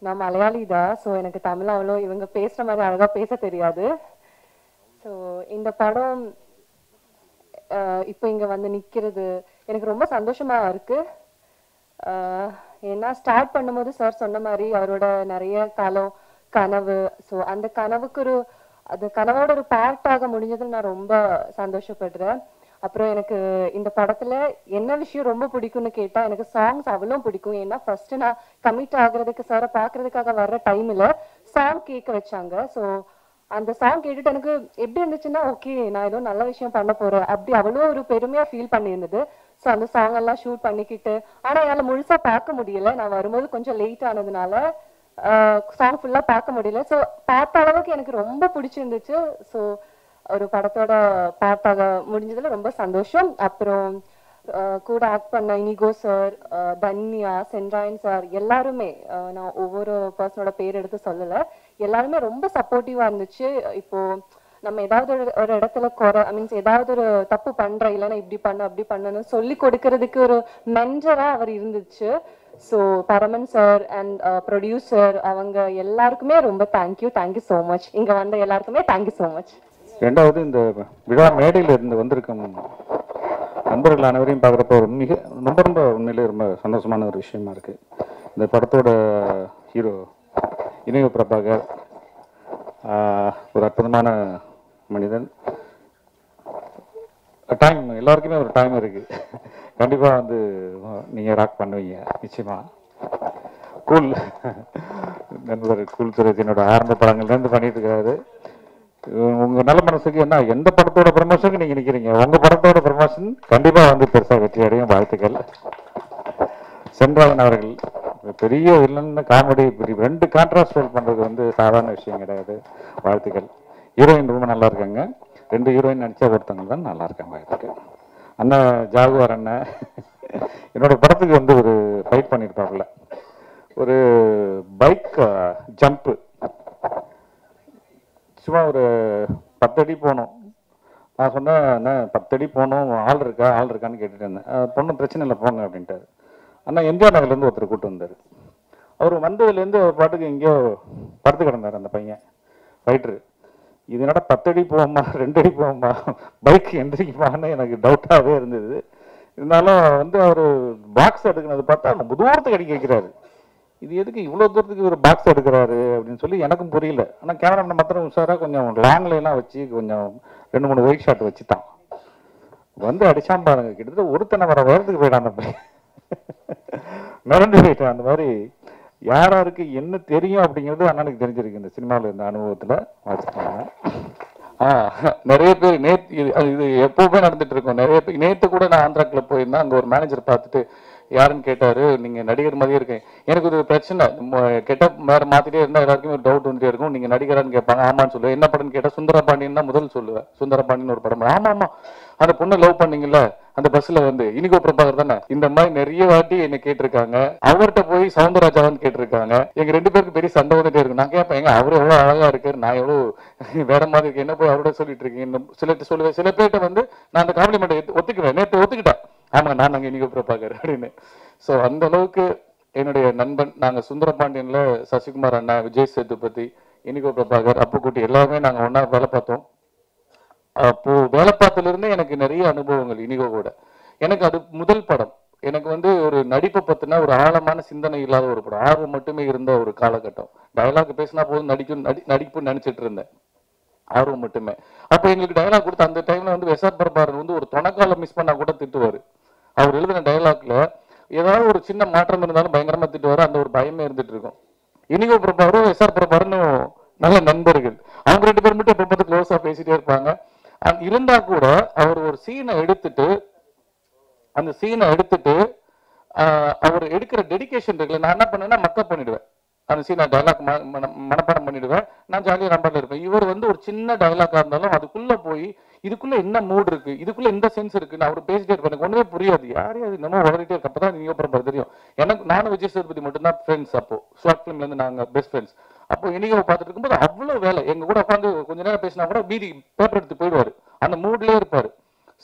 Speaker 4: நான் மலையாளி தான். ஸோ எனக்கு தமிழ் அவ்வளோ இவங்க பேசுகிற மாதிரி அழகாக பேச தெரியாது. ஸோ இந்த படம் இப்போ இங்கே நிற்கிறது எனக்கு ரொம்ப சந்தோஷமாக இருக்குது. ஏன்னா ஸ்டார்ட் பண்ணும்போது சார் சொன்ன மாதிரி அவரோட நிறைய காலம் கனவு. ஸோ அந்த கனவுக்கு அது கனவோட ஒரு பார்ட்டாக முடிஞ்சதில் நான் ரொம்ப சந்தோஷப்படுறேன். அப்புறம் எனக்கு இந்த படத்துல என்ன விஷயம் ரொம்ப பிடிக்கும்னு கேட்டா எனக்கு சாங்ஸ் அவ்வளோ பிடிக்கும். ஏன்னா ஃபர்ஸ்ட் நான் கமிட் ஆகுறதுக்கு சாரை பார்க்கறதுக்காக வர்ற டைம்ல சாங் கேட்க வச்சாங்க. ஸோ அந்த சாங் கேட்டுட்டு எனக்கு எப்படி இருந்துச்சுன்னா ஓகே நான் ஏதோ நல்ல விஷயம் பண்ண போறேன் அப்படி அவ்வளோ ஒரு பெருமையா ஃபீல் பண்ணியிருந்தது. ஸோ அந்த சாங் எல்லாம் ஷூட் பண்ணிக்கிட்டு ஆனால் என்னால் முழுசா பார்க்க முடியல. நான் வரும்போது கொஞ்சம் லேட் ஆனதுனால சாங் ஃபுல்லாக பார்க்க முடியல. ஸோ பார்த்த அளவுக்கு எனக்கு ரொம்ப பிடிச்சிருந்துச்சு. ஸோ ஒரு படத்தோட பார்ட்டாக முடிஞ்சதுல ரொம்ப சந்தோஷம். அப்புறம் கூட ஆக்ட் பண்ண இனிகோ சார், தன்யா, சென்ராயன் சார் எல்லாருமே நான் ஒவ்வொரு பர்சனோட பேர் எடுத்து சொல்லலை. எல்லாருமே ரொம்ப சப்போர்ட்டிவாக இருந்துச்சு. இப்போ நம்ம ஏதாவது ஒரு இடத்துல மீன்ஸ் ஏதாவது ஒரு தப்பு பண்ற இல்லைன்னா இப்படி பண்ண அப்படி பண்ணணும்னு சொல்லி கொடுக்கறதுக்கு ஒரு மென்டரா அவர் இருந்துச்சு. So Paraman sir and producer அவங்க எல்லாருக்குமே ரொம்ப தேங்க்யூ ஸோ மச். இங்க வந்த எல்லாருக்குமே தேங்க்யூ ஸோ மச்.
Speaker 6: ரெண்டாவது இந்த விழா மேடையில் இருந்து வந்திருக்கும் நண்பர்கள் அனைவரையும் பார்க்குறப்ப ரொம்ப உண்மையிலே ரொம்ப சந்தோஷமான ஒரு விஷயமா இருக்கு. இந்த படத்தோட ஹீரோ இணைய பிரபாகர் ஒரு அற்புதமான மனிதன். டைம் எல்லாருக்குமே ஒரு டைம் இருக்கு. கண்டிப்பாக நீங்கள் ராக் பண்ணுவீங்க நிச்சயமா. கூல் நண்பர் கூல் சுரேஷ் என்னோட ஆரம்ப படங்கள்லேருந்து பண்ணிட்டு இருக்காரு. உங்கள் நல்ல மனசுக்கு என்ன எந்த படத்தோட ப்ரமோஷனுக்கு நீங்கள் நிற்கிறீங்க, உங்கள் படத்தோட ப்ரமோஷன் கண்டிப்பாக பெருசாக வெற்றி அடையும். வாழ்த்துக்கள். சென்றாயன் அவர்கள் பெரிய வில்லன் காமெடி ரெண்டு கான்ட்ராஸ்ட் ரோல் பண்ணுறது சாதாரண விஷயம் கிடையாது. வாழ்த்துக்கள். ஹீரோயின் ரொம்ப நல்லா இருக்காங்க. 2 ஹீரோயின் நடிச்சா ஒருத்தவங்க தான் நல்லா இருக்காங்க. வாழ்த்துக்கள். அண்ணன் ஜாகுவார் அண்ணன் என்னோட படத்துக்கு ஒரு ஃபைட் பண்ணியிருப்பாப்புல. ஒரு பைக் ஜம்ப்பு சும்மா ஒரு 10 அடி போனோம். நான் சொன்னேன், என்ன 10 அடி போனோம், ஆள் இருக்கான்னு கேட்டுட்டு இருந்தேன். பொண்ணு பிரச்சனை இல்லை போங்க அப்படின்ட்டாரு. ஆனால் எம்ஜிஆர் நகர்லேருந்து ஒருத்தர் கூப்பிட்டு வந்தார். அவர் வந்ததுலேருந்து பாட்டுக்கு எங்கேயோ படுத்து கிடந்தார் அந்த பையன் ஃபைட்ரு. இது என்னடா 10 அடி போவோமா 2 அடி போவோமா பைக் எந்திரிக்குமான்னு எனக்கு டவுட்டாகவே இருந்தது. இருந்தாலும் வந்து அவர் பாக்ஸ் எடுக்கிறது பார்த்தா ரொம்ப தூரத்துக்கு அடிக்க வைக்கிறாரு. இது எதுக்கு இவ்வளோ தூரத்துக்கு ஒரு பாக்ஸ் எடுக்கிறாரு அப்படின்னு சொல்லி எனக்கும் புரியல. ஆனால் கேமராமேன் மாத்திரம் உஷாராக கொஞ்சம் லாங்லாம் வச்சு கொஞ்சம் 2-3 ஒயிட் ஷாட் வச்சுட்டான். வந்து அடிச்சான் பாருங்க, கிட்டத்தட்ட ஒருத்தனை வர வேறதுக்கு போயிட்டான் அந்த பையன். மிரண்டு போயிட்டான். அந்த மாதிரி யாராருக்கு என்ன தெரியும் அப்படிங்கிறது அண்ணனுக்கு தெரிஞ்சிருக்கு இந்த சினிமாவில் இந்த அனுபவத்தில் வச்சுருக்காங்க. நிறைய பேர் இது எப்பவுமே நடந்துட்டு இருக்கோம். நிறைய பேர் நேற்று கூட நான் ஆந்திரா கிளப் போயிருந்தேன். அங்கே ஒரு மேனேஜர் பார்த்துட்டு யாருன்னு கேட்டாரு, நீங்க நடிகர் மாதிரியே இருக்கேன். எனக்கு ஒரு பிரச்சனை, கெட்டப் வேற மாத்திட்டே இருந்தா எல்லாருக்குமே ஒரு டவுட் வந்துட்டே இருக்கும். நீங்க நடிகரான்னு கேட்பாங்க. ஆமான்னு சொல்லுவேன். என்ன படம்னு கேட்டா சுந்தரபாண்டியன் தான் முதல் சொல்லுவேன். சுந்தரபாண்டியன் ஒரு படம். ஆமா அந்த பொண்ணை லவ் பண்ணீங்கல்ல அந்த பஸ்ல வந்து இனிகோ பிரபாகர் தானே. இந்த மாதிரி நிறைய வாட்டி என்ன கேட்டிருக்காங்க. அவர்கிட்ட போய் சவுந்தரராஜான்னு கேட்டிருக்காங்க. எங்க 2 பேருக்கு பெரிய சண்டை வந்துட்டே இருக்கு. நான் கேட்பேன், எங்க அவரு எவ்வளவு அழகா இருக்காரு, நான் எவ்வளவு வேற மாதிரி இருக்கு, என்ன போய் அவரோட சொல்லிட்டு இருக்கீங்க. சொல்லுவேன். சில பேர்கிட்ட வந்து நான் அந்த காம்ப்ளிமெண்ட் ஒத்துக்குவேன். நேற்று ஒத்துக்கிட்டேன், ஆமா நான் அங்கே இனிகோ பிரபாகர் அப்படின்னு. ஸோ அந்த அளவுக்கு என்னுடைய நண்பன். நாங்கள் சுந்தரபாண்டியன்ல சசிகுமார் அண்ணா, விஜய் சேதுபதி, இனிகோ பிரபாகர், அப்புக்குட்டி எல்லாருமே நாங்கள் ஒன்றா வேலை பார்த்தோம். அப்போ வேலை பார்த்ததுலேருந்தே எனக்கு நிறைய அனுபவங்கள் இனிகோ கூட. எனக்கு அது முதல் படம். எனக்கு வந்து ஒரு நடிப்பை பற்றினா ஒரு ஆழமான சிந்தனை இல்லாத ஒரு படம், ஆர்வம் மட்டுமே இருந்த ஒரு காலகட்டம். டயலாக் பேசினா போதும் நடிப்புன்னு நினச்சிட்டு இருந்தேன், ஆர்வம் மட்டுமே. அப்போ எங்களுக்கு டயலாக் கொடுத்து அந்த டைம்ல வந்து எஸ்ஆர் பிரபாகரன் வந்து ஒரு தொணக்கால மிஸ் பண்ணா கூட திட்டுவார். அவர் எழுதின டயலாக்ல ஏதாவது ஒரு சின்ன மாற்றம் இருந்தாலும் பயங்கரமா திட்டுவார். அந்த ஒரு பயமே இருந்துட்டு இருக்கும். இனிகோ பிரபாகரும் எஸ்ஆர் பிரபாகரனும் நல்ல நண்பர்கள். அவங்க 2 பேர் மட்டும் எப்ப பார்த்து க்ளோஸா பேசிட்டே இருப்பாங்க. இருந்தா கூட அவர் ஒரு சீனை எடுத்துட்டு அந்த சீனை எடுத்துட்டு அவர் எடுக்கிற டெடிகேஷன் இருக்குல்ல, நான் என்ன பண்ணுவேன்னா மக்கப் பண்ணிடுவேன். அந்த சீனை டைலாக் மனப்பாடம் பண்ணிடுவேன். நான் ஜாலியாக நம்பர்ல இருப்பேன். இவர் வந்து ஒரு சின்ன டைலாக்கா இருந்தாலும் அதுக்குள்ள போய் இதுக்குள்ள என்ன மூட் இருக்கு, இதுக்குள்ள எந்த சென்ஸ் இருக்கு, நான் அவர் பேசிட்டே இருப்பேன். எனக்கு ஒண்ணுமே புரியாது, யாரையும் அது நம்ம வளர்கிட்டே இருக்க. அப்பதான் நீங்க அப்புறம் தெரியும் எனக்கு. நானும் விஜய் சேதுபதி மட்டும்தான் ஃப்ரெண்ட்ஸ். அப்போ ஷார்ட் ஃபிலிம்ல இருந்து நாங்க பெஸ்ட் ஃப்ரெண்ட்ஸ். அப்போ இனிகோ பார்த்துட்டு இருக்கும்போது அவ்வளவு வேலை. எங்க கூட உட்காந்து கொஞ்ச நேரம் பேசினா கூட மீதி பேப்பர் எடுத்து போயிடுவாரு. அந்த மூட்லயே இருப்பாரு.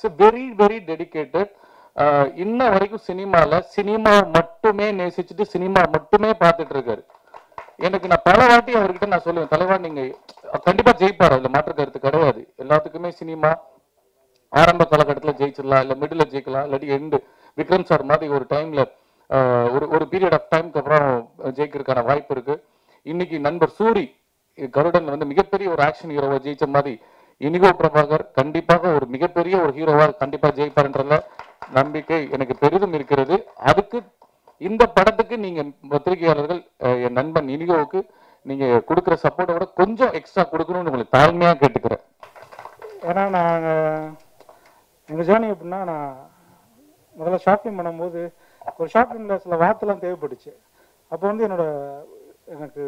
Speaker 6: So very very dedicated. இன்ன வரைக்கும் சினிமா மட்டுமே நேசிச்சுட்டு சினிமா மட்டுமே பார்த்துட்டு இருக்காரு. எனக்கு நான் பல வாட்டி அவர்கிட்ட நான் சொல்லுவேன், தலைவா நீங்க கண்டிப்பா ஜெயிப்பாரு, அதுல மாற்று கருத்து கிடையாது. எல்லாத்துக்குமே சினிமா ஆரம்ப காலகட்டத்தில் ஜெயிச்சிடலாம், இல்ல மிடில் ஜெயிக்கலாம், இல்லாட்டி எண்டு விக்ரம் சார் மாதிரி ஒரு டைம்ல ஒரு பீரியட் ஆஃப் டைமுக்கு அப்புறம் ஜெயிக்கிறதுக்கான வாய்ப்பு இருக்கு. இன்னைக்கு நண்பர் சூரி கருடன் வந்து மிகப்பெரிய ஒரு ஆக்ஷன் ஹீரோவா ஜெயிச்ச மாதிரி இனிகோ பிரபாகர் கண்டிப்பாக ஒரு மிகப்பெரிய ஒரு ஹீரோவா கண்டிப்பா ஜெயிப்பாருன்றதுல நம்பிக்கை எனக்கு பெரிதும் இருக்கிறது. அதுக்கு இந்த படத்துக்கு நீங்க பத்திரிகையாளர்கள் என் நண்பன் இனிகோவுக்கு நீங்க கொடுக்குற சப்போர்ட்டை விட கொஞ்சம் எக்ஸ்ட்ரா கொடுக்கணும்னு உங்களுக்கு தாழ்மையா கேட்டுக்கிறேன்.
Speaker 7: ஏன்னா எங்கள் ஜேர்னி எப்படின்னா, நான் முதல்ல ஷார்ட் ஃபிலிம் பண்ணும்போது ஒரு ஷார்ட் ஃபிலிமில் சில வார்த்தைலாம் தேவைப்பட்டுச்சு. அப்போ வந்து எனக்கு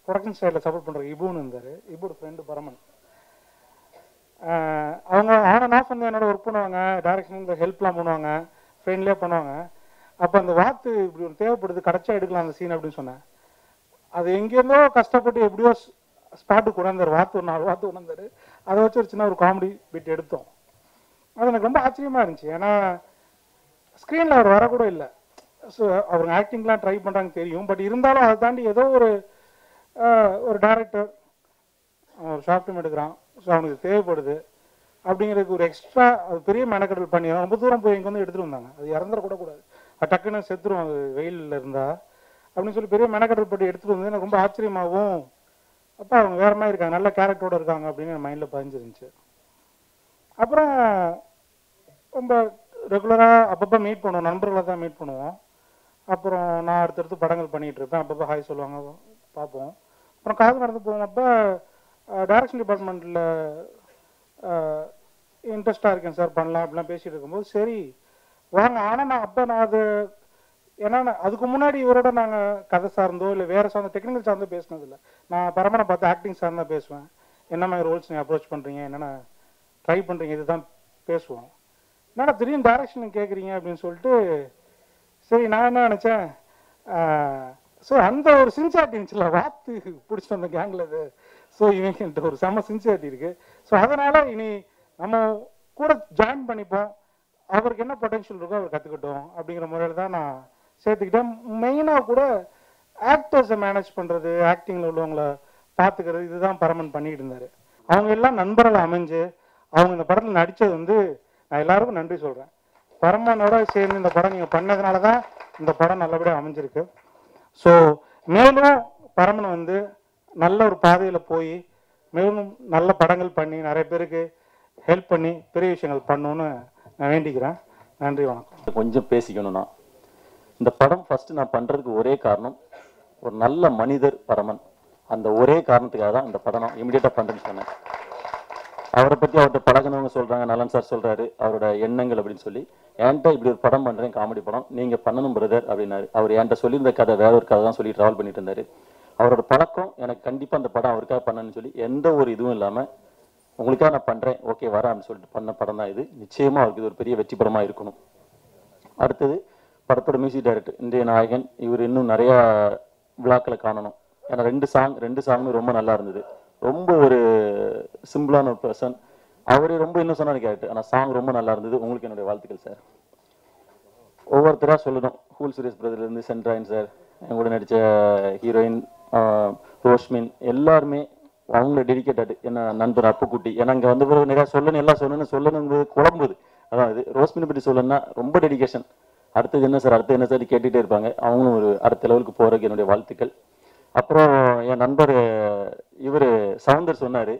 Speaker 7: ப்ரொடக்ஷன் ஸ்டைலில் சப்போர்ட் பண்ணுற இபுன்னு இருந்தார். இபுவோட ஃப்ரெண்டு பரமன். அவங்க ஆஃப் வந்து என்னோட ஒர்க் பண்ணுவாங்க, டைரக்ஷனில் ஹெல்ப்லாம் பண்ணுவாங்க, ஃப்ரெண்ட்லியாக பண்ணுவாங்க. அப்போ அந்த வார்த்தை இப்படி ஒன்று தேவைப்படுது, கடைச்சா எடுக்கலாம் அந்த சீன் அப்படின்னு சொன்னேன். அது எங்கேருந்தோ கஷ்டப்பட்டு எப்படியோ ஸ்பாட்டு கொண்டாந்தார். வார்த்தை 4 வார்த்தை கொண்டாந்தார். அதை வச்சு ஒரு சின்ன ஒரு காமெடி பிட் எடுத்தோம். அது எனக்கு ரொம்ப ஆச்சரியமாக இருந்துச்சு. ஏன்னா ஸ்க்ரீனில் அவர் வரக்கூட இல்லை. ஸோ அவங்க ஆக்டிங்லாம் ட்ரை பண்ணுறாங்க தெரியும். பட் இருந்தாலும் அதை தாண்டி ஏதோ ஒரு டைரக்டர் ஒரு ஷார்ட் ஃபிலிம் எடுக்கிறான், ஸோ அவனுக்கு தேவைப்படுது அப்படிங்கிறதுக்கு ஒரு எக்ஸ்ட்ரா அது பெரிய மெனக்கடல் பண்ணி ரொம்ப தூரம் போய் இங்கே வந்து எடுத்துகிட்டு வந்தாங்க. அது இறந்துடக்கூட கூடாது, அது டக்குன்னு செத்துரும் அது வெயிலில் இருந்தால் அப்படின்னு சொல்லி பெரிய மெனக்கடல் பண்ணி எடுத்துகிட்டு வந்து எனக்கு ரொம்ப ஆச்சரியமாகவும், அப்போ அவங்க வேறு மாதிரி இருக்காங்க, நல்ல கேரக்டரோடு இருக்காங்க அப்படின்னு என் மைண்டில் பதிஞ்சிருந்துச்சு. அப்புறம் ரொம்ப ரெகுலராக அப்பப்போ மீட் பண்ணுவோம், நண்பர்களை தான் மீட் பண்ணுவோம். அப்புறம் நான் அடுத்தடுத்து படங்கள் பண்ணிகிட்டு இருப்பேன். அப்பப்போ ஹாய் சொல்லுவாங்க, பார்ப்போம். அப்புறம் காது நடந்து போனப்போ டைரக்ஷன் டிபார்ட்மெண்ட்டில் இன்ட்ரெஸ்டாக இருக்கேன் சார், பண்ணலாம் அப்படிலாம் பேசிகிட்டு இருக்கும்போது சரி வாங்க. ஆனால் நான் அது ஏன்னா அதுக்கு முன்னாடி இவரோட நாங்கள் கதை சார்ந்தோ இல்லை வேறு சார்ந்த டெக்னிக்கல் சார்ந்தோ பேசினதில்லை. நான் பரமனை பார்த்து ஆக்டிங் சார்ந்தா பேசுவேன். என்ன மாதிரி ரோல்ஸ் நீங்கள் அப்ரோச் பண்ணுறீங்க, என்னென்ன ட்ரை பண்ணுறீங்க, இதுதான் பேசுவோம். என்னடா திடீர்னு டைரக்ஷன் கேட்குறீங்க அப்படின்னு சொல்லிட்டு சரி நான் என்ன நினச்சேன், ஸோ அந்த ஒரு சின்சியாரிட்டி இருந்துச்சுல, வாத்து பிடிச்சிட்டு வந்த கேங்கில் இது. ஸோ இவங்கிட்ட ஒரு செம்ம சின்சியாரிட்டி இருக்குது. ஸோ அதனால் இனி நம்ம கூட ஜாயின் பண்ணிப்போம், அவருக்கு என்ன பொட்டென்ஷியல் இருக்கோ அவர் கற்றுக்கட்டும் அப்படிங்கிற முறையில் தான் நான் சேர்த்துக்கிட்டேன். மெயினாக கூட ஆக்டர்ஸை மேனேஜ் பண்ணுறது, ஆக்டிங்கில் உள்ளவங்களை பார்த்துக்கிறது, இதுதான் பரமன் பண்ணிக்கிட்டு இருந்தார். அவங்க எல்லாம் நண்பர்கள் அமைஞ்சு அவங்க இந்த படத்தில் நடித்தது வந்து நான் எல்லாருக்கும் நன்றி சொல்கிறேன். பரமனோட சேர்ந்து இந்த படம் நீங்கள் பண்ணதுனால தான் இந்த படம் நல்லபடியாக அமைஞ்சிருக்கு. ஸோ மேலும் பரமன் வந்து நல்ல ஒரு பாதையில் போய் மேலும் நல்ல படங்கள் பண்ணி நிறைய பேருக்கு ஹெல்ப் பண்ணி பெரிய விஷயங்கள் பண்ணணும்னு நான் வேண்டிக்கிறேன். நன்றி, வணக்கம்.
Speaker 8: கொஞ்சம் பேசிக்கணும்னா, இந்த படம் ஃபர்ஸ்ட் நான் பண்ணுறதுக்கு ஒரே காரணம், ஒரு நல்ல மனிதர் பரமன். அந்த ஒரே காரணத்துக்காக தான் இந்த படம் நான் இமீடியட்டாக பண்ணுறேன்னு சொன்னேன். அவரை பற்றி அவர்கிட்ட பழகினவங்க சொல்கிறாங்க, நலன் சார் சொல்கிறாரு அவரோட எண்ணங்கள் அப்படின்னு சொல்லி. என்கிட்ட இப்படி ஒரு படம் பண்ணுறேன், காமெடி படம், நீங்கள் பண்ணணும் பிரதர் அப்படின்னாரு. அவர் என்கிட்ட சொல்லியிருந்த கதை வேற ஒரு கதை தான் சொல்லி ட்ராவல் பண்ணிட்டு இருந்தார். அவரோட பழக்கம் எனக்கு கண்டிப்பாக அந்த படம் அவருக்காக பண்ணணும்னு சொல்லி எந்த ஒரு இதுவும் இல்லாமல் உங்களுக்காக நான் பண்ணுறேன், ஓகே வரேன் அப்படின்னு சொல்லிட்டு பண்ண படம் தான் இது. நிச்சயமாக அவருக்கு இது ஒரு பெரிய வெற்றி படமாக இருக்கணும். அடுத்தது படத்தோட மியூசிக் டைரக்டர் இன்றைய நாயகன். இவர் இன்னும் நிறையா விழாக்களை காணணும். ஏன்னா ரெண்டு சாங்கும் ரொம்ப நல்லா இருந்தது. ரொம்ப ஒரு சிம்பிளான ஒரு பர்சன். அவரே ரொம்ப இன்னும் கேரக்டர், ஆனால் சாங் ரொம்ப நல்லா இருந்தது. உங்களுக்கு என்னுடைய வாழ்த்துக்கள் சார். ஒவ்வொருத்தராக சொல்லணும். கூல் சுரேஷ் பிரதர்லேருந்து சென்ட்ராயின் சார், என் கூட நடித்த ஹீரோயின் ரோஷ்மின், எல்லாருமே அவங்கள டெடிக்கேட்டட். என்ன நண்பர் அப்புக்குட்டி, ஏன்னா இங்கே வந்து நிறையா சொல்லணும், எல்லாம் சொல்லணுங்கிறது குழம்புது. அதான் இது ரோஷ்மினை பற்றி சொல்லணும்னா ரொம்ப டெடிக்கேஷன். அடுத்தது என்ன சார் கேட்டுகிட்டே இருப்பாங்க. அவங்களும் ஒரு அடுத்த லெவலுக்கு போகிறதுக்கு என்னுடைய வாழ்த்துக்கள். அப்புறம் என் நண்பர் இவர் சவுந்தர் சொன்னார்,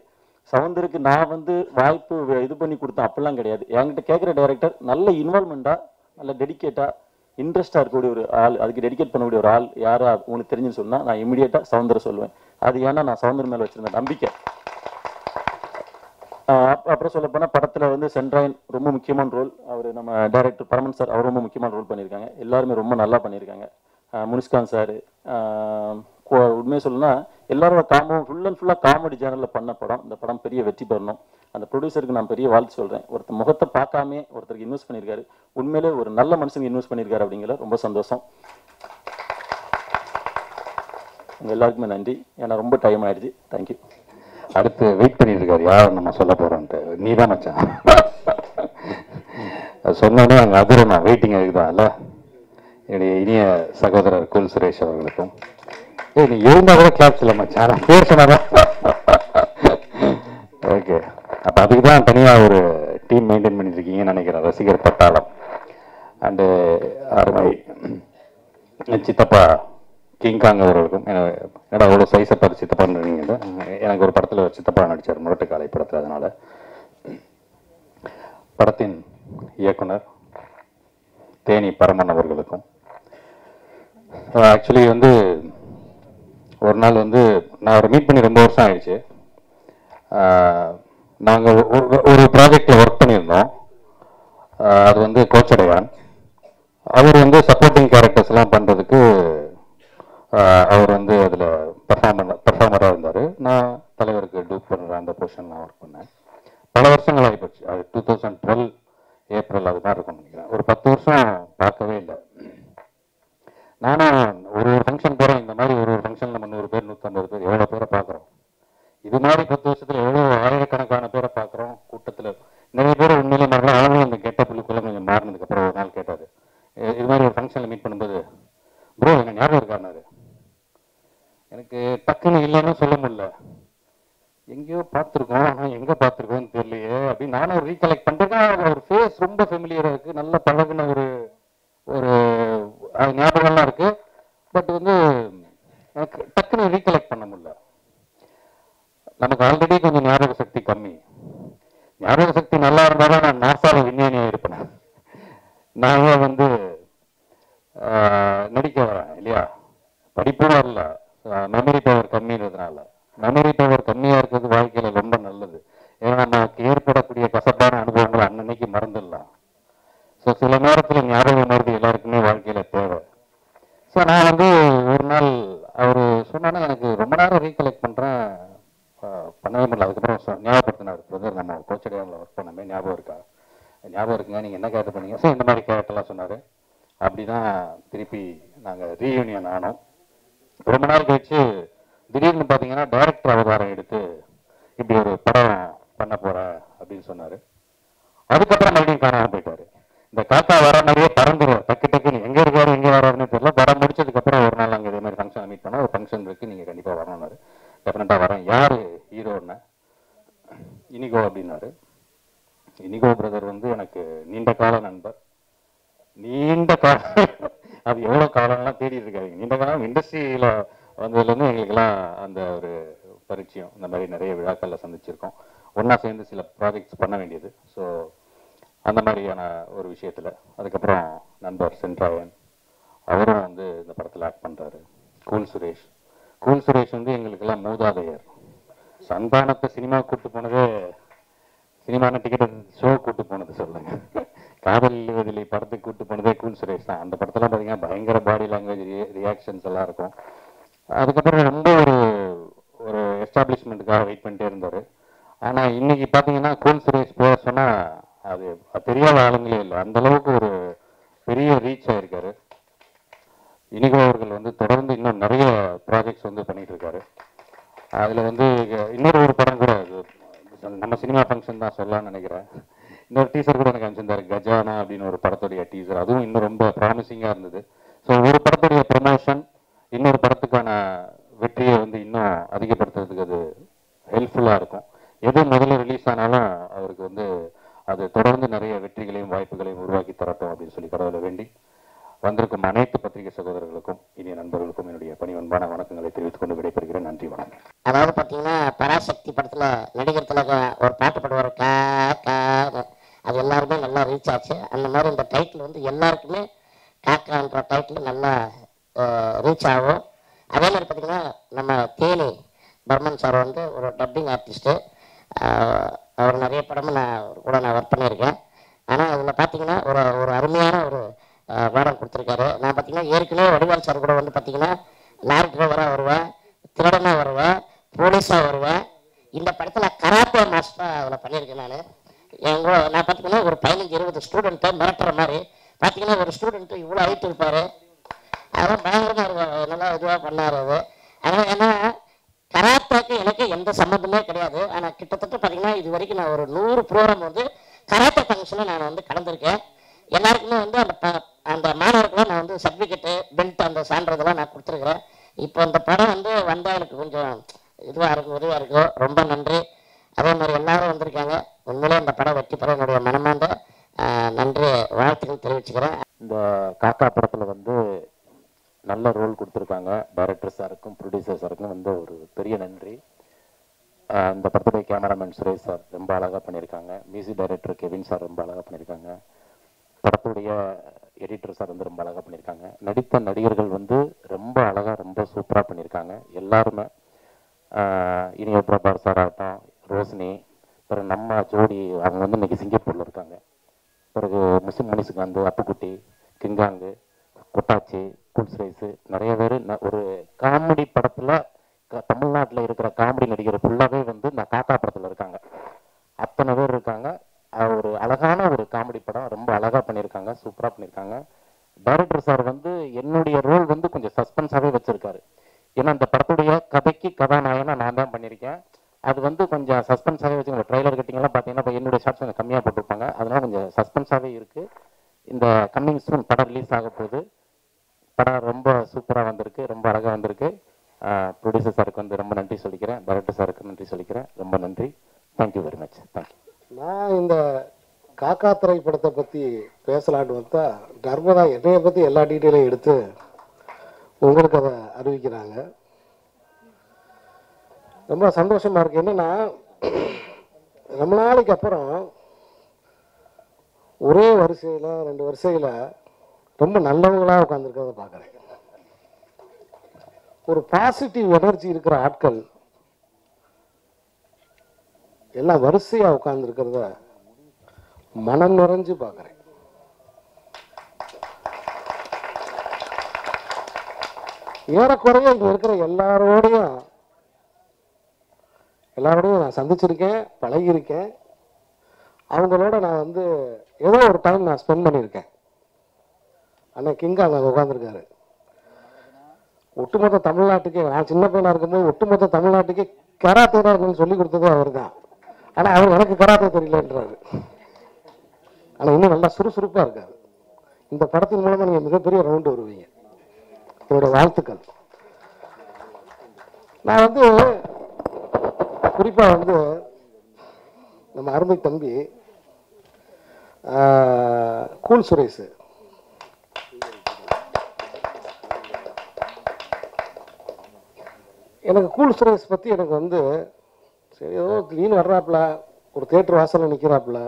Speaker 8: சவுந்தருக்கு நான் வந்து வாய்ப்பு இது பண்ணி கொடுத்தேன் அப்படிலாம் கிடையாது. என்கிட்ட கேட்குற டைரக்டர் நல்ல இன்வால்மெண்ட்டாக, நல்ல டெடிக்கேட்டாக, இன்ட்ரெஸ்டாக இருக்கக்கூடிய ஒரு ஆள், அதுக்கு டெடிகேட் பண்ணக்கூடிய ஒரு ஆள் யாரா உங்களுக்கு தெரிஞ்சுன்னு சொன்னால் நான் இமீடியட்டாக சவுந்தரை சொல்லுவேன். அது ஏன்னா நான் சவுந்தர் மேலே வச்சுருந்தேன் நம்பிக்கை. அப்புறம் சொல்லப்போனால் படத்தில் வந்து சென்ட்ராயின் ரொம்ப முக்கியமான ரோல். அவர் நம்ம டைரக்டர் பரமன் சார் அவர் ரொம்ப முக்கியமான ரோல் பண்ணியிருக்காங்க. எல்லாருமே ரொம்ப நல்லா பண்ணியிருக்காங்க. முனிஷ்காந்த் சார், உண்மையை சொல்லணும்னா எல்லாரோட ஃபுல் அண்ட் ஃபுல்லாக காமெடி ஜேனலில் பண்ண படம். இந்த படம் பெரிய வெற்றி பெறணும். அந்த ப்ரொடியூசருக்கு நான் பெரிய வாழ்த்து சொல்கிறேன். ஒருத்தர் முகத்தை பார்க்காமே ஒருத்தருக்கு இன்வெஸ்ட் பண்ணியிருக்காரு. உண்மையிலே ஒரு நல்ல மனுஷங்க இன்வெஸ்ட் பண்ணியிருக்காரு அப்படிங்கிற ரொம்ப சந்தோஷம். உங்கள் எல்லாருக்குமே நன்றி. ஏன்னா ரொம்ப டைம் ஆயிடுச்சு. தேங்க்யூ.
Speaker 6: அடுத்து வெயிட் பண்ணிட்டு இருக்காரு, யார் நம்ம சொல்ல போறோன்ட்டு. நீ தான் மச்சான் சொன்னோன்னே அங்கே அதிரம் நான் வெயிட்டிங் இருக்குதான் இல்லை. என்னுடைய இனிய சகோதரர் கூல் சுரேஷ் அவர்களுக்கும், நீ எழுந்தா கூட கிளாப்ஸ் இல்லை மச்சான், பேர் சொன்னாதான். ஓகே, அப்போ அதுக்கு தான் தனியாக ஒரு டீம் மெயின்டைன் பண்ணிட்டு இருக்கீங்கன்னு நினைக்கிறேன், ரசிகர் பட்டாளம். அண்டு அருமை சித்தப்பா கிங்காங் அவர்களுக்கும், என்னடா அவ்வளோ சைஸை பார்த்து சித்தப்பா பண்ணுறீங்க. எனக்கு ஒரு படத்தில் சித்தப்பா நடித்தார், முரட்டுக்காலை படத்தில். அதனால் படத்தின் இயக்குனர் தேனி பரமன் அவர்களுக்கும், ஆக்சுவலி வந்து ஒரு நாள் வந்து நான் அவரை மீட் பண்ணி ரொம்ப வருஷம் ஆயிடுச்சு. நாங்கள் ஒரு ப்ராஜெக்டில் ஒர்க் பண்ணியிருந்தோம். அது வந்து கோச்சடையான். அவர் வந்து சப்போர்ட்டிங் கேரக்டர்ஸ்லாம் பண்ணுறதுக்கு அவர் வந்து அதில் பர்ஃபார்மராக இருந்தார். நான் தலைவருக்கு டூப் பண்ணுற அந்த பொசிஷன்லாம் ஒர்க் பண்ணேன். பல வருஷங்கள் ஆகிப்போச்சு. அது 2012 ஏப்ரல் அது மாதிரி இருக்கும்னு நினைக்கிறேன். ஒரு 10 வருஷம் பார்க்கவே இல்லை. நானும் ஒரு ஃபங்க்ஷன் போகிறேன். இந்த மாதிரி ஒரு ஃபங்க்ஷன் நம்ம 100 பேர் 150 பேர் எவ்வளோ பேரை பார்க்குறோம். இது மாதிரி 10 வருஷத்தில் எவ்வளோ ஆயிரக்கணக்கான பேரை பார்க்குறோம். கூட்டத்தில் நிறைய பேர் உண்மையிலே மாறலாம். அவங்களும் அந்த கெட்டப்புக்குள்ளே கொஞ்சம் மாறினதுக்கப்புறம் ஒரு நாள் கேட்டார், இது மாதிரி ஒரு ஃபங்க்ஷனில் மீட் பண்ணும்போது, ப்ரோ எங்கள் ஞாபகம் இருக்காருனாரு. எனக்கு டக்குன்னு இல்லைன்னு சொல்ல முடியல. எங்கேயோ பார்த்துருக்கோம், ஆனால் எங்கே பார்த்துருக்கோன்னு தெரியலையே அப்படின்னு நானும் ஒரு ரீகலெக்ட் பண்ணுறேன். ஒரு ஃபேஸ் ரொம்ப ஃபெமிலியராக இருக்குது, நல்ல பழகுன ஒரு ஞாபகம்லாம் இருக்குது. பட் வந்து எனக்கு டக்குன்னு ரீகலெக்ட் பண்ண முடியல. நமக்கு ஆல்ரெடி கொஞ்சம் ஞாபக சக்தி கம்மி. ஞாபக சக்தி நல்லா இருந்தாலும் நான் நாசால விஞ்ஞானியாக இருப்பேன். நான் வந்து நடிக்க வரேன் இல்லையா, படிப்பும் வரல, மெமரி பவர் கம்மின்றதுனால. மெமரி பவர் கம்மியாக இருக்கிறது வாழ்க்கையில் ரொம்ப நல்லது. ஏன்னா நமக்கு ஏற்படக்கூடிய கசப்பான அனுபவங்களை அன்னன்னைக்கு மறந்துடலாம். ஸோ சில நேரத்தில் ஞாபகம் மருந்து எல்லாருக்குமே வாழ்க்கையில் தேவை. ஸோ நான் வந்து ஒரு நாள் அவர் சொன்னாலும் எனக்கு ரொம்ப நேரம் ரீகலெக்ட் பண்ணுறேன், பண்ணவே முடியல. அதுக்கப்புறம் ஞாபகப்படுத்தினார், பிரதர் நம்ம கோச்சடையாவில் ஒர்க் பண்ணமே ஞாபகம் இருக்கா? ஞாபகம் இருக்குங்க, நீங்கள் என்ன கேரக்டர் பண்ணீங்க? ஸோ இந்த மாதிரி கேரக்டர்லாம் சொன்னார். அப்படி தான் திருப்பி நாங்கள் ரீயூனியன் ஆனோம். ரொம்ப நாள் கழிச்சு திடீர்னு பார்த்தீங்கன்னா டைரக்டர் அவதாரம் எடுத்து இப்படி ஒரு படம் பண்ண போகிறேன் அப்படின்னு சொன்னார். அதுக்கப்புறம் மறுபடியும் காணாமல் போயிட்டாரு. இந்த காக்கா வர மாதிரியே பறந்துடும் டக்கு டக்குன்னு, எங்கே இருக்காரு எங்கே வராருன்னு தெரியல. படம் முடிச்சதுக்கப்புறம் ஒரு நாள் அங்கே இதே மாதிரி ஃபங்க்ஷன் மீட் பண்ணால் ஒரு ஃபங்க்ஷன் இருக்குது, நீங்கள் கண்டிப்பாக வரணும்னாரு. டெஃபினட்டாக வரேன். யார் ஹீரோன்னு இனிகோ அப்படின்னாரு. இனிகோ பிரதர் வந்து எனக்கு நீண்ட கால நண்பர். நீண்ட காலம், அது எவ்வளோ காலம்லாம் தேடிட்டு இருக்காங்க. நீண்ட காலம் இண்டஸ்ட்ரியில் வந்ததுலேருந்து எங்களுக்கெல்லாம் அந்த ஒரு பரிச்சயம். இந்த மாதிரி நிறைய விழாக்களில் சந்திச்சிருக்கோம். ஒன்றா சேர்ந்து சில ப்ராஜெக்ட்ஸ் பண்ண வேண்டியது. ஸோ அந்த மாதிரியான ஒரு விஷயத்தில் அதுக்கப்புறம் நண்பர் சென்ட்ராயன் அவரும் வந்து இந்த படத்தில் ஆக்ட் பண்ணுறாரு. கூல் சுரேஷ் வந்து எங்களுக்கெல்லாம் மூதாதையர். சந்தானத்தை சினிமா கூப்பிட்டு போனதே, சினிமான டிக்கெட் ஷோ கூப்பிட்டு போனது சொல்லுங்க, காதல் இல்லைவதில்லை படத்துக்கு கூப்பிட்டு போனதே கூல் சுரேஷ் தான். அந்த படத்தெல்லாம் பார்த்தீங்கன்னா பயங்கர பாடி லாங்குவேஜ் ரியாக்ஷன்ஸ் எல்லாம் இருக்கும். அதுக்கப்புறம் ரொம்ப ஒரு எஸ்டாப்ளிஷ்மெண்ட்டுக்காக வெயிட் பண்ணிட்டே இருந்தார். ஆனால் இன்னைக்கு பார்த்தீங்கன்னா கூல் சுரேஷ் போக சொன்னால் அது தெரியாத ஆளுங்களே இல்லை, அந்தளவுக்கு ஒரு பெரிய ரீச் ஆகிருக்காரு. இனிகோ அவர்கள் வந்து தொடர்ந்து இன்னும் நிறைய ப்ராஜெக்ட்ஸ் வந்து பண்ணிட்டு இருக்காரு. அதில் வந்து இன்னொரு படம் கூட நம்ம சினிமா ஃபங்க்ஷன் தான் சொல்லலாம்னு நினைக்கிறேன். இன்னொரு டீசர் கூட எனக்கு அனுப்பிச்சிருந்தாரு, கஜானா அப்படின்னு ஒரு படத்துடைய டீசர். அதுவும் இன்னும் ரொம்ப ப்ராமிசிங்காக இருந்தது. ஸோ ஒரு படத்துடைய ப்ரமோஷன் இன்னொரு படத்துக்கான வெற்றியை வந்து இன்னும் அதிகப்படுத்துறதுக்கு அது ஹெல்ப்ஃபுல்லாக இருக்கும். எது முதல்ல ரிலீஸ் ஆனாலும் அவருக்கு வந்து அது தொடர்ந்து நிறைய வெற்றிகளையும் வாய்ப்புகளையும் உருவாக்கி தரட்டும் அப்படின்னு சொல்லி கடவுளை வேண்டி வந்திருக்கும் அனைத்து பத்திரிகை சகோதரர்களுக்கும் இனிய நண்பர்களுக்கும் என்னுடைய பணிவன்பான வணக்கங்களை தெரிவித்துக் கொண்டு விடைபெறுகிறேன். நன்றி, வணக்கம்.
Speaker 9: அதாவது பார்த்தீங்கன்னா பராசக்தி படத்தில் நடிகர் திலக ஒரு பாட்டு பாடுவார், கா கா, அது எல்லாருமே நல்லா ரீச் ஆச்சு. அந்த மாதிரி இந்த டைட்டில் வந்து எல்லாருக்குமே காக்கான்ற டைட்டில் நல்லா ரீச் ஆகும். அதே மாதிரி பார்த்தீங்கன்னா நம்ம தேனி பர்மன் சார் வந்து ஒரு டப்பிங் ஆர்டிஸ்ட்டு. அவர் நிறைய படமும் நான் ஒர்க் பண்ணியிருக்கேன். ஆனால் அதில் பார்த்தீங்கன்னா ஒரு அருமையான ஒரு வேடம் கொடுத்துருக்காரு. நான் பார்த்தீங்கன்னா ஏற்கனவே வடிவால் சார் கூட வந்து பார்த்தீங்கன்னா லாரி டிரைவராக வருவேன், திருடனாக வருவேன், போலீஸாக வருவேன். இந்த படத்தில் கராத்தே மாஸ்டராக அதில் பண்ணியிருக்கேன். நான் பார்த்தீங்கன்னா ஒரு 15-20 ஸ்டூடெண்ட்டை மிரட்டுற மாதிரி பார்த்தீங்கன்னா ஒரு ஸ்டூடெண்ட்டு இவ்வளோ ஹைட் இருப்பார். அதெல்லாம் பயங்கரமாக இருக்கும், நல்லா இதுவாக பண்ணார் அது. ஆனால் ஏன்னா கராத்தேக்கு எனக்கு எந்த சம்மந்தமே கிடையாது. ஆனால் கிட்டத்தட்ட பார்த்தீங்கன்னா இது வரைக்கும் நான் ஒரு 100 ப்ரோக்ராம் வந்து கராத்தே ஃபங்க்ஷனில் நான் வந்து கலந்துருக்கேன். எல்லாருக்குமே வந்து அந்த மாணவர்களும் நான் வந்து சர்டிஃபிகேட்டு, பெல்ட், அந்த சான்றிதெல்லாம் நான் கொடுத்துருக்குறேன். இப்போ இந்த படம் வந்து வந்தால் எனக்கு கொஞ்சம் இதுவாக இருக்கும், உதவியாக இருக்கும். ரொம்ப நன்றி. அதே மாதிரி எல்லாரும் வந்திருக்காங்க. உண்மையிலே இந்த படம் வெற்றி பெற என்னுடைய மனமார்ந்த நன்றி வாழ்த்துக்கள் தெரிவிச்சுக்கிறேன்.
Speaker 6: இந்த காக்கா படத்தில் வந்து நல்ல ரோல் கொடுத்துருக்காங்க. டைரக்டர் சாருக்கும் ப்ரொடியூசர் சாருக்கும் வந்து ஒரு பெரிய நன்றி. இந்த படத்துடைய கேமராமேன் சுரேஷ் சார் ரொம்ப அழகாக பண்ணியிருக்காங்க. மியூசிக் டைரக்டர் கெவின் சார் ரொம்ப அழகாக பண்ணியிருக்காங்க. படத்துடைய எடிட்டர் சார் வந்து ரொம்ப அழகாக பண்ணியிருக்காங்க. நடித்த நடிகர்கள் வந்து ரொம்ப அழகாக ரொம்ப சூப்பராக பண்ணியிருக்காங்க எல்லாருமே. இனிய பிரபார் சார் ஆகட்டும், ரோஷினி, பிறகு நம்ம ஜோடி அவங்க வந்து இன்னைக்கு சிங்கப்பூரில் இருக்காங்க. பிறகு முஸ்லிம் மணிசுகாந்து, அப்புக்குட்டி, கிங்காங்கு, கொட்டாச்சி, குல்ஸ்ரைஸு, நிறைய பேர். ஒரு காமெடி படத்தில் தமிழ்நாட்டில் இருக்கிற காமெடி நடிகர் ஃபுல்லாகவே வந்து இந்த காக்கா படத்தில் இருக்காங்க. அத்தனை பேர் இருக்காங்க. ஒரு அழகான ஒரு காமெடி படம், ரொம்ப அழகாக பண்ணியிருக்காங்க, சூப்பராக பண்ணியிருக்காங்க. டைரக்டர் சார் வந்து என்னுடைய ரோல் வந்து கொஞ்சம் சஸ்பென்ஸாகவே வச்சுருக்காரு. ஏன்னா இந்த படத்துடைய கதைக்கு கதாநாயகனா நான் தான் பண்ணியிருக்கேன். அது வந்து கொஞ்சம் சஸ்பென்ஸாகவே வச்சுக்கோங்க. ட்ரெய்லர் கட்டிங்கெல்லாம் பார்த்தீங்கன்னா இப்போ என்னுடைய ஷார்ட்ஸ் கொஞ்சம் கம்மியாக போட்டிருப்பாங்க. அதனால கொஞ்சம் சஸ்பென்ஸாகவே இருக்குது. இந்த கம்மிங் சூன் படம் ரிலீஸ் ஆக போகுது. படம் ரொம்ப சூப்பராக வந்திருக்கு, ரொம்ப அழகாக வந்திருக்கு. ப்ரொடியூசர் சாருக்கு வந்து ரொம்ப நன்றி சொல்லிக்கிறேன். டைரக்டர் சாருக்கு நன்றி சொல்லிக்கிறேன். ரொம்ப நன்றி. Thank you very much. தேங்க்யூ.
Speaker 5: நான் இந்த காக்கா திரைப்படத்தை பற்றி பேசலான்னு வந்தா நர்மதா என்னைய பற்றி எல்லா டீட்டெயிலையும் எடுத்து உங்களுக்கு அதை அறிவிக்கிறாங்க. ரொம்ப சந்தோஷமாக இருக்குது. என்னென்னா ரொம்ப நாளைக்கு அப்புறம் ஒரே வரிசையில் 2 வரிசையில் ரொம்ப நல்லவங்களாக உட்காந்துருக்கிறத பார்க்குறேன். ஒரு பாசிட்டிவ் எனர்ஜி இருக்கிற ஆட்கள் எல்லாம் வரிசையாக உட்காந்துருக்கிறத மனம் நிறைஞ்சு பார்க்குறேன். ஏறக்குறைய இங்கே இருக்கிற எல்லாரோடையும் நான் சந்திச்சிருக்கேன், பழகியிருக்கேன். அவங்களோட நான் வந்து ஏதோ ஒரு டைம் நான் ஸ்பெண்ட் பண்ணியிருக்கேன். அண்ணா கிங்கா அங்கே உட்காந்துருக்காரு. ஒட்டுமொத்த தமிழ்நாட்டுக்கே, நான் சின்ன பையனாக இருக்கும்போது ஒட்டுமொத்த தமிழ்நாட்டுக்கே கராத்தே தான் சொல்லி கொடுத்ததே அவர் தான். ஆனால் அவர் எனக்கு கராத்தே தெரியலன்றாரு. ஆனால் இன்னும் நல்லா சுறுசுறுப்பாக இருக்காரு. இந்த படத்தின் மூலமாக நீங்கள் மிகப்பெரிய ரவுண்டு வருவீங்க. என்னோட வாழ்த்துக்கள். நான் வந்து குறிப்பாக வந்து நம்ம அருமை தம்பி கூல் சுரேஷ், எனக்கு கூல் சுரேஷ் பற்றி எனக்கு வந்து சரி ஏதோ திடீர்னு வர்றாப்புல, ஒரு தேட்டர் வாசலில் நிற்கிறாப்புல,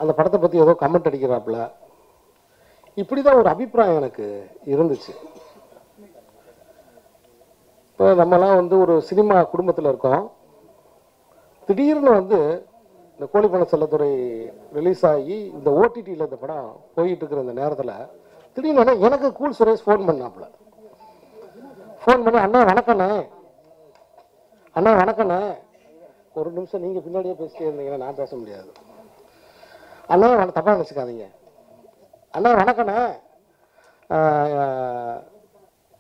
Speaker 5: அந்த படத்தை பற்றி ஏதோ கமெண்ட் அடிக்கிறாப்புல, இப்படி தான் ஒரு அபிப்பிராயம் எனக்கு இருந்துச்சு. இப்போ நம்மலாம் வந்து ஒரு சினிமா குடும்பத்தில் இருக்கோம். திடீர்னு வந்து இந்த கோழிப்பண செல்லத்துறை ரிலீஸ் ஆகி இந்த ஓடிடியில் இந்த படம் போயிட்டு இருக்கிற இந்த நேரத்தில் திடீர்னு எனக்கு கூல் சுரேஷ் ஃபோன் பண்ணாப்புல. ஃபோன் பண்ணி அண்ணா வணக்கண்ணே, அண்ணா வணக்கண்ணே, ஒரு நிமிஷம் நீங்கள் பின்னாடியே பேசிட்டே இருந்தீங்கன்னா நான் பேச முடியாது. அண்ணா தப்பாக நினச்சிக்காதீங்க. அண்ணா வணக்கண்ணே,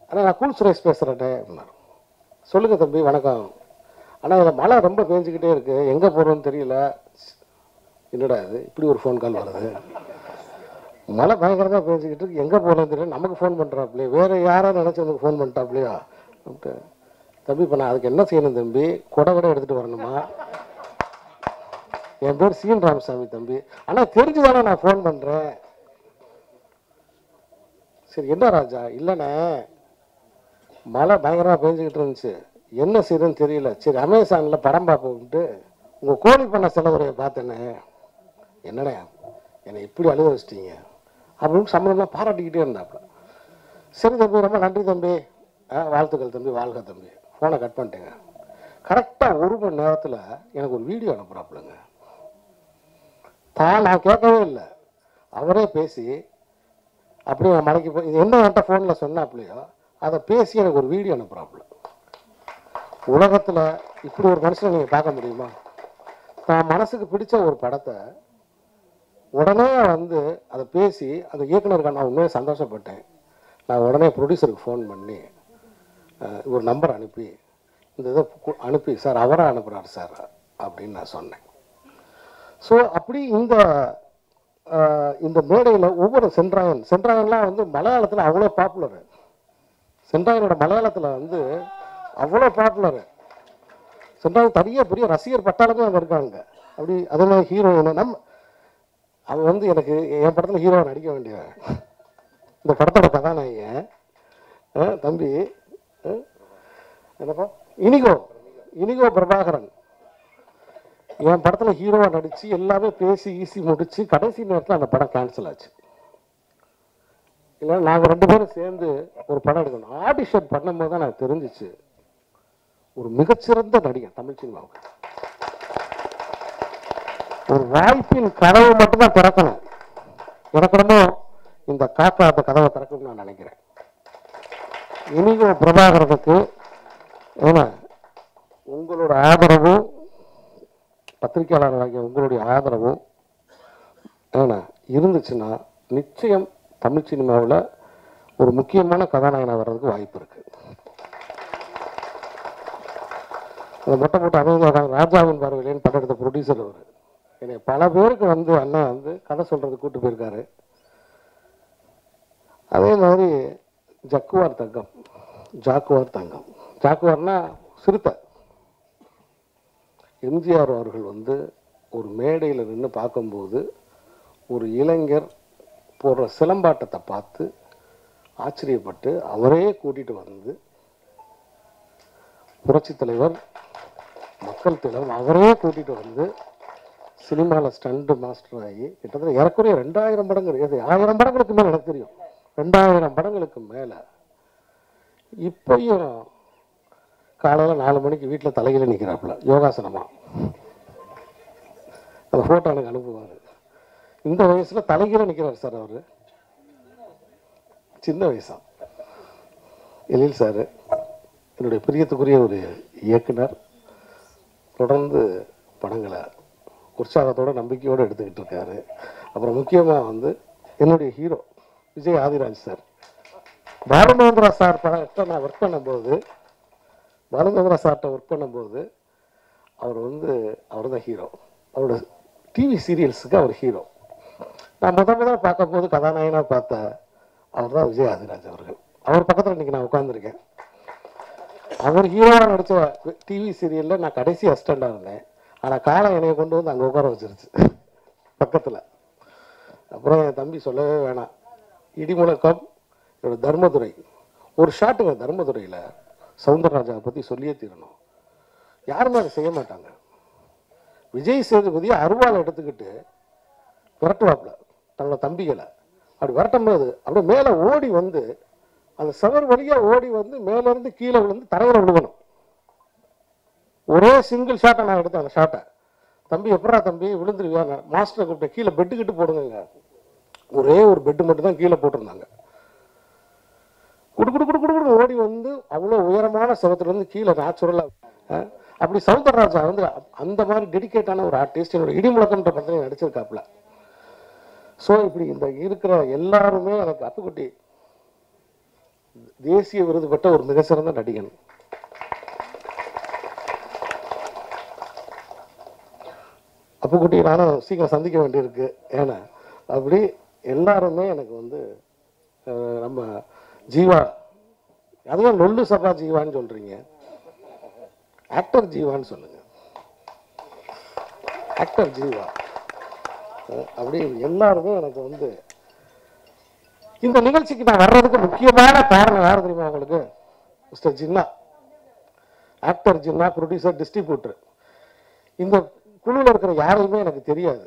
Speaker 5: அண்ணா நான் கூல் சுரேஷ் பேசுகிறேன்டே. சொல்லுங்கள் தம்பி வணக்கம். ஆனால் இதில் மழை ரொம்ப பேஞ்சிக்கிட்டே இருக்குது, எங்கே போகிறோன்னு தெரியல. என்னடா இது இப்படி ஒரு ஃபோன் கால் வருது, மழை பயங்கரமாக பேஞ்சிக்கிட்டு இருக்கு, எங்கே போகிறோன்னு தெரியல, நமக்கு ஃபோன் பண்ணுறாப்புலையே, வேறு யாராவது நினச்சி உனக்கு ஃபோன் பண்ணிட்டாப்புலையா அப்படின்ட்டு. தம்பி இப்போ நான் அதுக்கு என்ன செய்யணும் தம்பி, கொடை எடுத்துகிட்டு வரணுமா? என் பேர் சீன் ராமசாமி தம்பி. ஆனால் தெரிஞ்சுதானே நான் ஃபோன் பண்ணுறேன். சரி என்ன ராஜா? இல்லைண்ணே மழை பயங்கரமாக பேஞ்சிக்கிட்டு இருந்துச்சு, என்ன செய்யுதுன்னு தெரியல, சரி அமேசானில் படம் பார்ப்போம்ட்டு உங்கள் கோழி பண்ண செலவுரையை பார்த்தேனே. என்னண்ணே என்னை இப்படி அழுக வச்சிட்டீங்க அப்படின்னு சம்மந்தம்லாம் பாராட்டிக்கிட்டே இருந்தாப்புல. சரி தம்பி ரொம்ப நன்றி தம்பி, வாழ்த்துக்கள் தம்பி, வாழ்க தம்பி. ஃபோனை கட் பண்ணிட்டேங்க. கரெக்டாக 1 மணி நேரத்தில் எனக்கு ஒரு வீடியோ அனுப்புகிறாப்புலங்க. நான் கேட்கவே இல்லை, அவரே பேசி அப்படியே மலைக்கு போய் இது என்ன என்கிட்ட ஃபோனில் சொன்னாப்புலையோ அதை பேசி எனக்கு ஒரு வீடியோ அனுப்புகிறாப்புல. உலகத்தில் இப்படி ஒரு மனுஷனை நீங்கள் பார்க்க முடியுமா? நான் மனசுக்கு பிடிச்ச ஒரு படத்தை உடனே வந்து அதை பேசி அந்த இயக்குனருக்கு நான் உண்மையாக சந்தோஷப்பட்டேன். நான் உடனே ப்ரொடியூசருக்கு ஃபோன் பண்ணி ஒரு நம்பர் அனுப்பி இந்த இதை அனுப்பி சார் அவராக அனுப்புகிறார் சார் அப்படின்னு நான் சொன்னேன். ஸோ அப்படி இந்த மேடையில் ஒவ்வொரு சென்றாயன்லாம் வந்து மலையாளத்தில் அவ்வளோ பாப்புலரு. சென்றாயனோட மலையாளத்தில் வந்து அவ்வளோ பாப்புலரு. சென்றாயன் தனியாக பெரிய ரசிகர் பட்டாளமே அங்கே இருக்காங்க. அப்படி அதே மாதிரி ஹீரோயின் அவன் வந்து எனக்கு என் படத்தில் ஹீரோவை நடிக்க வேண்டியவன். இந்த படத்தோட கதாநாயகன் தம்பி என்னப்பா இனிகோ பிரபாகரன் என் படத்தில் ஹீரோவாக நடித்து எல்லாமே பேசி ஈசி முடித்து கடைசி நேரத்தில் அந்த படம் கேன்சல் ஆச்சு. இல்லை நாங்கள் 2 பேரும் சேர்ந்து ஒரு படம் எடுக்கணும். ஆடிஷன் பண்ணும்போது தான் எனக்கு தெரிஞ்சிச்சு ஒரு மிகச்சிறந்த நடிகன் தமிழ் சினிமாவுக்கு. ஒரு வாய்ப்பின் கதவை மட்டும்தான் திறக்கணும். திறக்கணுமோ இந்த காக்கா அந்த கதவை திறக்கணும்னு நான் நினைக்கிறேன். இனிகோ பிரபாகரனுக்கு ஏன்னா உங்களோட ஆதரவும் பத்திரிகையாளர்களாகிய உங்களுடைய ஆதரவும் ஏன்னா இருந்துச்சுன்னா நிச்சயம் தமிழ் சினிமாவில் ஒரு முக்கியமான கதாநாயகனாக வர்றதுக்கு வாய்ப்பு இருக்கு. அதை மொட்டை அமைதியாக ராஜாவின் பார்வையிலேன்னு படம் எடுத்த ப்ரொடியூசர் அவர். என்னை பல பேருக்கு வந்து அண்ணா வந்து கதை சொல்றது கூப்பிட்டு போயிருக்காரு. அதே மாதிரி ஜாக்குவார் தங்கம் ஜாக்குவார்னா சிறுத்தை. எம்ஜிஆர் அவர்கள் வந்து ஒரு மேடையில் நின்று பார்க்கும்போது ஒரு இளைஞர் போடுற சிலம்பாட்டத்தை பார்த்து ஆச்சரியப்பட்டு அவரே கூட்டிகிட்டு வந்து புரட்சி தலைவர் மக்கள் தலைவர் அவரே கூட்டிகிட்டு வந்து சினிமாவில் ஸ்டண்ட் மாஸ்டர் ஆகி கிட்டத்தட்ட ஏறக்குறைய 2000 படங்கள் 1000 படங்களுக்கு மேலே எனக்கு தெரியும் 2000 படங்களுக்கு மேலே. இப்பயும் காலையில் 4 மணிக்கு வீட்டில் தலையில நிற்கிறாப்புல யோகாசனமா. அந்த ஃபோட்டோ எனக்கு அனுப்புவார். இந்த வயசில் தலைகீழ நிற்கிறார் சார் அவர். சின்ன வயசா எழில் சார் என்னுடைய பிரியத்துக்குரிய ஒரு இயக்குனர். தொடர்ந்து படங்களை உற்சாகத்தோட நம்பிக்கையோடு எடுத்துக்கிட்டு இருக்காரு. அப்புறம் முக்கியமாக வந்து என்னுடைய hero Vijay Adhiraj sir. Balu Mahendra sir படத்தை நான் ஒர்க் பண்ணும்போது பாலுமகேந்திரா சார்கிட்ட ஒர்க் பண்ணும்போது அவர் தான் ஹீரோ. அவரோட டிவி சீரியல்ஸுக்கு அவர் ஹீரோ. நான் முதல்ல பார்க்கும்போது கதாநாயகனாக பார்த்த அவர் தான் விஜய் ஆதிராஜ் அவர்கள். அவர் பக்கத்தில் இன்னைக்கு நான் உட்காந்துருக்கேன். அவர் ஹீரோவாக நடித்த டிவி சீரியலில் நான் கடைசி அசிஸ்டண்டாக இருந்தேன். ஆனால் காலம் என்னையை கொண்டு வந்து அங்கே உட்கார வச்சிருச்சு பக்கத்தில். அப்புறம் என் தம்பி சொல்லவே வேணாம், இடிமுழக்கம் என்னோட தர்மதுரை ஒரு ஷாட்டுங்க. தர்மதுரையில் சவுந்தரராஜாவை பற்றி சொல்லியே தீரணும். யாருமே அதை செய்ய மாட்டாங்க. விஜய் சேதுபதியை அருவாளை எடுத்துக்கிட்டு விரட்டுவாப்புல தன்னோட தம்பிகளை. அப்படி விரட்டும் போது அப்படியே மேலே ஓடி வந்து அந்த சவர் வழியாக ஓடி வந்து மேலேருந்து கீழே விழுந்து தரையில் விழுகணும். ஒரே சிங்கிள் ஷாட்டை நான் எடுத்தேன். அந்த ஷாட்டை தம்பி எப்படா தம்பி விழுந்துருவியா, மாஸ்டரை கூப்பிட்டு கீழே பெட்டுக்கிட்டு போடுங்க. ஒரே ஒரு பெட்டு மட்டும் தான் கீழே போட்டிருந்தாங்க. குடு ஓடி வந்து அவ்வளோ உயரமான சவத்துலேருந்து கீழே நேச்சுரலாக அப்படி சவுந்தரராஜா வந்து அந்த மாதிரி டெடிக்கேட்டான ஒரு ஆர்டிஸ்ட் என்னோட இடிமுழக்கம்ன்ற படத்தில் நடிச்சிருக்காப்புல. ஸோ இப்படி இந்த இருக்கிற எல்லாருமே எனக்கு அப்புக்குட்டி தேசிய விருது பெற்ற ஒரு மிக சிறந்த நடிகன். அப்புக்குட்டி நானும் சீக்கிரம் சந்திக்க வேண்டியிருக்கு. ஏன்னா அப்படி எல்லாருமே எனக்கு வந்து நம்ம ஜீவா, அதுவும் லொல்லு சபா ஜீவான்னு சொல்றீங்க, ஆக்டர் ஜீவான்னு சொல்லுங்க, ஆக்டர் ஜீவா. அப்படி எல்லாருமே எனக்கு வந்து இந்த நிகழ்ச்சிக்கு நான் வர்றதுக்கு முக்கியமான காரணம் யார் தெரியுமா உங்களுக்கு? Mister Jinnah, actor Jinnah, producer, distributor. இந்த குழுவில் இருக்கிற யாரையுமே எனக்கு தெரியாது.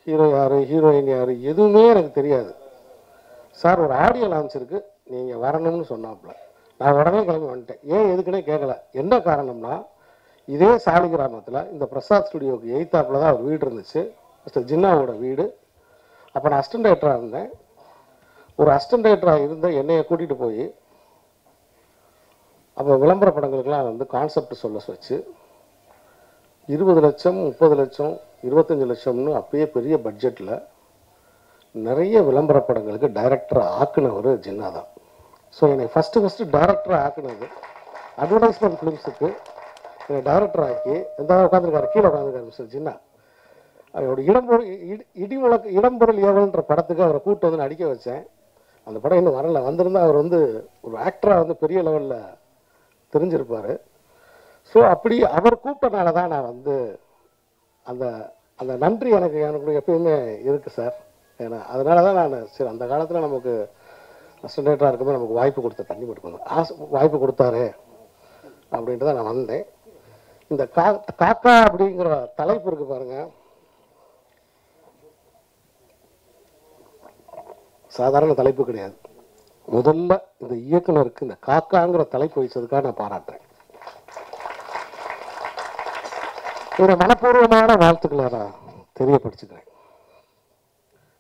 Speaker 5: ஹீரோ யாரு, ஹீரோயின் யாரு, எதுவுமே எனக்கு தெரியாது. சார் ஒரு ஆடியோ லான்ச் இருக்கு, நீங்கள் வரணும்னு சொன்னாப்புல. நான் உடனே கிளம்பி வந்துட்டேன். ஏன் எதுக்குன்னே கேட்கல. என்ன காரணம்னா, இதே சாலி கிராமத்தில் இந்த பிரசாத் ஸ்டுடியோவுக்கு எய்த்தாப்பில் தான் அவர் வீடு இருந்துச்சு, மிஸ்டர் ஜின்னாவோட வீடு. அப்போ நான் அசிஸ்டன்ட் டைரக்டராக இருந்தேன். ஒரு அசிஸ்டன்ட் டைரக்டராக இருந்த என்னையை கூட்டிகிட்டு போய் அப்போ விளம்பர படங்களுக்கெல்லாம் வந்து கான்செப்ட் சொல்ல வச்சு 20 லட்சம் 30 லட்சம் 25 லட்சம்னு அப்பயே பெரிய பட்ஜெட்டில் நிறைய விளம்பர படங்களுக்கு டைரக்டராக ஆக்குனவர் ஜின்னா தான். ஸோ என்னை ஃபஸ்ட்டு டைரக்டராக ஆக்குனது அட்வர்டைஸ்மெண்ட் ஃபிலிம்ஸுக்கு என்னை டைரக்டர் ஆக்கி எந்த உட்காந்துருக்காரு, கீழே உட்காந்துருக்காரு மிஸ்டர் ஜின்னா. அவரோட இடம்பொருள் ஏவல்ன்ற படத்துக்கு அவரை கூப்பிட்டு வந்து நடிக்க வச்சேன். அந்த படம் இன்னும் வரல. வந்திருந்தால் அவர் வந்து ஒரு ஆக்டராக வந்து பெரிய லெவலில் தெரிஞ்சிருப்பார். ஸோ அப்படி அவர் கூப்பிட்டனால தான் நான் வந்து அந்த அந்த நன்றி எனக்கு எப்பயுமே இருக்குது சார். ஏன்னா அதனால தான் நான் சரி அந்த காலத்தில் நமக்கு அசிஸ்டன்டேட்டராக இருக்கும்போது நமக்கு வாய்ப்பு கொடுத்த தண்ணி மட்டும் வாய்ப்பு கொடுத்தாரு அப்படின்ட்டு தான் நான் வந்தேன். இந்த காக்கா அப்படிங்கிற தலைப்பு இருக்கு பாருங்க, சாதாரண தலைப்பு கிடையாது. முதல்ல இந்த இயக்குனருக்கு இந்த காக்காங்கிற தலைப்பு வச்சதுக்காக நான் பாராட்டுறேன். ஒரு மனப்பூர்வமான வாழ்த்துக்களை நான் தெரியப்படுத்திக்கிறேன்.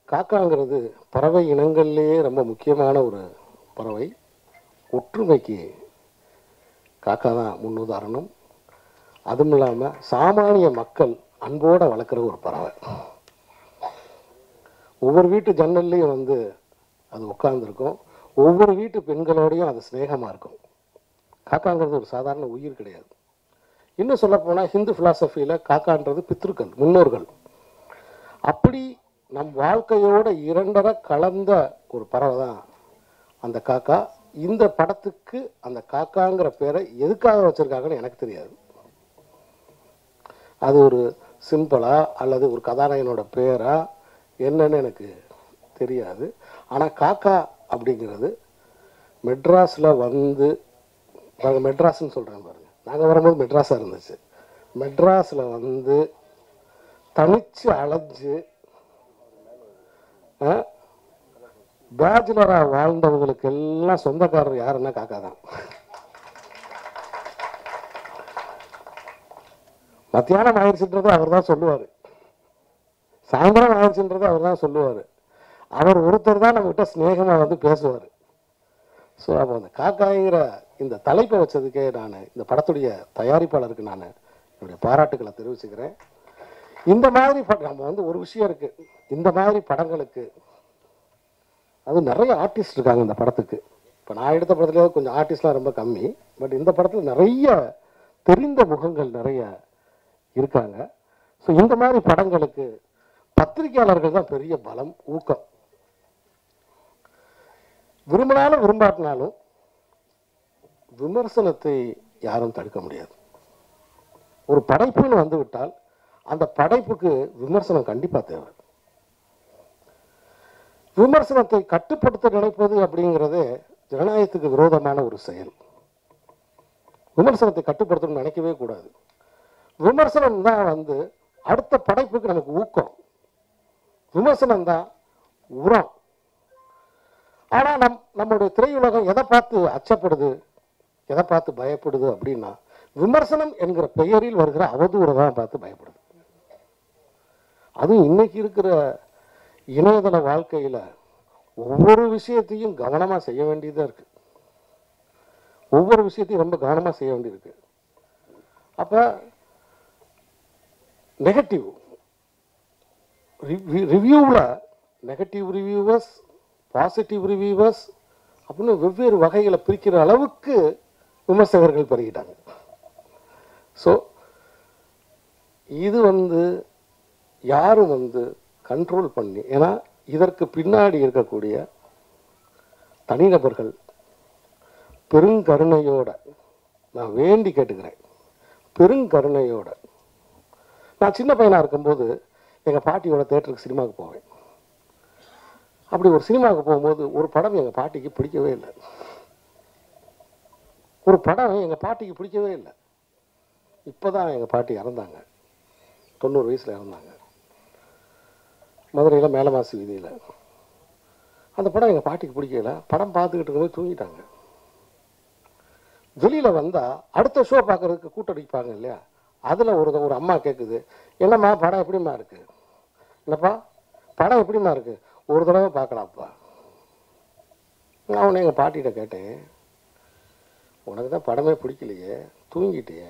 Speaker 5: காக்காங்கிறது பறவை இனங்கள்லேயே ரொம்ப முக்கியமான ஒரு பறவை. ஒற்றுமைக்கு காக்கா தான் முன்னுதாரணம். அதுவும் இல்லாமல் சாமானிய மக்கள் அன்போடு வளர்க்குற ஒரு பறவை. ஒவ்வொரு வீட்டு ஜன்னல்லையும் வந்து அது உட்கார்ந்துருக்கும். ஒவ்வொரு வீட்டு பெண்களோடையும் அது ஸ்நேகமாக இருக்கும். காக்காங்கிறது ஒரு சாதாரண உயிர் கிடையாது. இன்னும் சொல்லப்போனால் ஹிந்து ஃபிலாசபியில் காக்கான்றது பித்ருக்கள், முன்னோர்கள். அப்படி நம் வாழ்க்கையோட இரண்டரை கலந்த ஒரு பறவை தான் அந்த காக்கா. இந்த படத்துக்கு அந்த காக்காங்கிற பேரை எதுக்காக வச்சுருக்காங்கன்னு எனக்கு தெரியாது. அது ஒரு சிம்பிளா அல்லது ஒரு கதாநாயகனோட பேரா என்னன்னு எனக்கு தெரியாது. ஆனால் காக்கா அப்படிங்கிறது மெட்ராஸில் வந்து மெட்ராஸ்ன்னு சொல்கிறேன் பாருங்கள், நாங்கள் வரும்போது மெட்ராஸாக இருந்துச்சு. மெட்ராஸில் வந்து தனிச்சு அலைஞ்சு பேச்சுலராக வாழ்ந்தவங்களுக்கு எல்லாம் சொந்தக்காரர் யாருன்னா காக்கா தான். மத்தியானம் ஆயிடுச்சுன்றது அவர் தான் சொல்லுவார், சாயந்தரம் ஆயிடுச்சுன்றது அவர் தான் சொல்லுவார். அவர் ஒருத்தர் தான் நம்மகிட்ட ஸ்நேகமாக வந்து பேசுவார். ஸோ அப்போ அந்த காக்காய்ங்கிற இந்த தலைப்பை வச்சதுக்கே நான் இந்த படத்துடைய தயாரிப்பாளருக்கு நான் என்னுடைய பாராட்டுக்களை தெரிவிச்சுக்கிறேன். இந்த மாதிரி நம்ம வந்து ஒரு விஷயம் இருக்குது, இந்த மாதிரி படங்களுக்கு
Speaker 10: அது நிறைய ஆர்டிஸ்ட் இருக்காங்க இந்த படத்துக்கு. இப்போ நான் எடுத்த படத்துல கொஞ்சம் ஆர்டிஸ்ட்லாம் ரொம்ப கம்மி, பட் இந்த படத்தில் நிறைய தெரிந்த முகங்கள் நிறைய இருக்காங்க. ஸோ இந்த மாதிரி படங்களுக்கு பத்திரிகையாளர்கள் தான் பெரிய பலம், ஊக்கம். விரும்பினாலும் விரும்பாட்டினாலும் விமர்சனத்தை யாரும் தடுக்க முடியாது. ஒரு படைப்புன்னு வந்து விட்டால் அந்த படைப்புக்கு விமர்சனம் கண்டிப்பாக தேவை. விமர்சனத்தை கட்டுப்படுத்த நினைப்பது அப்படிங்கிறது ஜனநாயகத்துக்கு விரோதமான ஒரு செயல். விமர்சனத்தை கட்டுப்படுத்தணும்னு நினைக்கவே கூடாது. விமர்சனம் தான் வந்து அடுத்த படைப்புக்கு நமக்கு ஊக்கம். விமர்சனம் தான் உரம். ஆனால் நம்முடைய திரையுலகம் எதை பார்த்து அச்சப்படுது, எதை பார்த்து பயப்படுது அப்படின்னா விமர்சனம் என்கிற பெயரில் வருகிற அவதூறை தான் பார்த்து பயப்படுது. அதுவும் இன்னைக்கு இருக்கிற இணையதள வாழ்க்கையில் ஒவ்வொரு விஷயத்தையும் கவனமாக செய்ய வேண்டியதாக இருக்கு. ஒவ்வொரு விஷயத்தையும் ரொம்ப கவனமாக செய்ய வேண்டியிருக்கு. அப்போ நெகட்டிவ் ரிவ்யூவில் நெகட்டிவ் ரிவ்யூவர்ஸ், பாசிட்டிவ் ரிவ்யூவர்ஸ் அப்படின்னு வெவ்வேறு வகைகளை பிரிக்கிற அளவுக்கு விமர்சகர்கள் பெருகிட்டாங்க. ஸோ இது வந்து யாரும் வந்து கண்ட்ரோல் பண்ணி, ஏன்னா இதற்கு பின்னாடி இருக்கக்கூடிய தனிநபர்கள் பெருங்கருணையோட, நான் வேண்டி கேட்டுக்கிறேன், பெருங்கருணையோட. நான் சின்ன பையனாக இருக்கும்போது எங்கள் பாட்டியோட தேட்டருக்கு சினிமாவுக்கு போவேன். அப்படி ஒரு சினிமாவுக்கு போகும்போது ஒரு படம் எங்கள் பாட்டிக்கு பிடிக்கவே இல்லை. ஒரு படம் எங்கள் பாட்டிக்கு பிடிக்கவே இல்லை. இப்போ தான் எங்கள் பாட்டி இறந்தாங்க, 90 வயசில் இறந்தாங்க, மதுரையில் மேலமாசி வீதியில். அந்த படம் எங்கள் பாட்டிக்கு பிடிக்கல. படம் பார்த்துக்கிட்டு இருக்கும்போது தூங்கிட்டாங்க. வெளியில் வந்தால் அடுத்த ஷோ பார்க்குறதுக்கு கூட்டடிப்பாங்க இல்லையா, அதில் ஒரு அம்மா கேட்குது, என்னம்மா படம் எப்படிம்மா இருக்குது, என்னப்பா படம் எப்படிம்மா இருக்குது, ஒரு தடவை பார்க்கலாம்ப்பா. நான் உன்னை எங்கள் பாட்டிகிட்ட கேட்டேன், உனக்கு தான் படமே பிடிக்கலையே, தூங்கிட்டியே,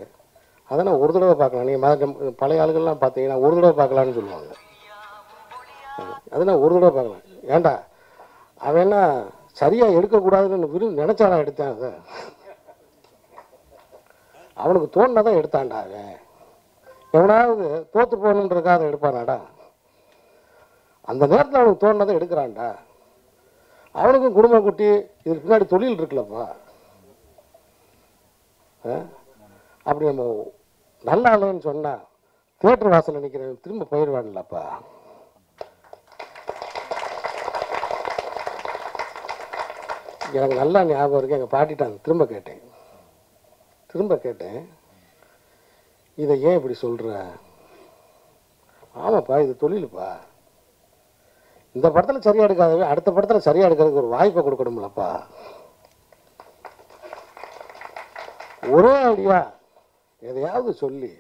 Speaker 10: அதான் ஒரு தடவை பார்க்கலாம். நீங்கள் பழைய ஆளுகள்லாம் பார்த்தீங்கன்னா ஒரு தடவை பார்க்கலான்னு சொல்லுவாங்க. அதனால் ஒரு தடவை பார்க்கலாம். ஏண்டா அவன் என்ன சரியாக எடுக்கக்கூடாதுன்னு நினச்சானா எடுத்தான், அதை அவனுக்கு தோணுனதான் எடுத்தான்டா. அவன் எவனாவது தோற்று போகணுன்றதுக்காக எடுப்பானாடா, அந்த நேரத்தில் அவனுக்கு தோணுனதை எடுக்கிறான்டா. அவனுக்கும் குடும்ப குட்டி இதுக்கு பின்னாடி தொழில் இருக்குல்லப்பா. அப்படி நம்ம நல்லா இல்லைன்னு சொன்னால் தியேட்டர் வாசலில் நிற்கிறேன் திரும்ப போயிடுவான்லப்பா. எனக்கு நல்லா ஞாபகம் இருக்கு, எங்கள் பாட்டிட்டாங்க. திரும்ப கேட்டேன், இதை ஏன் இப்படி சொல்கிற? ஆமாப்பா இது தொழிலுப்பா, இந்த படத்தில் சரியாக எடுக்காதவே அடுத்த படத்தில் சரியாக எடுக்கிறதுக்கு ஒரு வாய்ப்பை கொடுக்கணும்லப்பா. ஒரே ஐடியா எதையாவது சொல்லி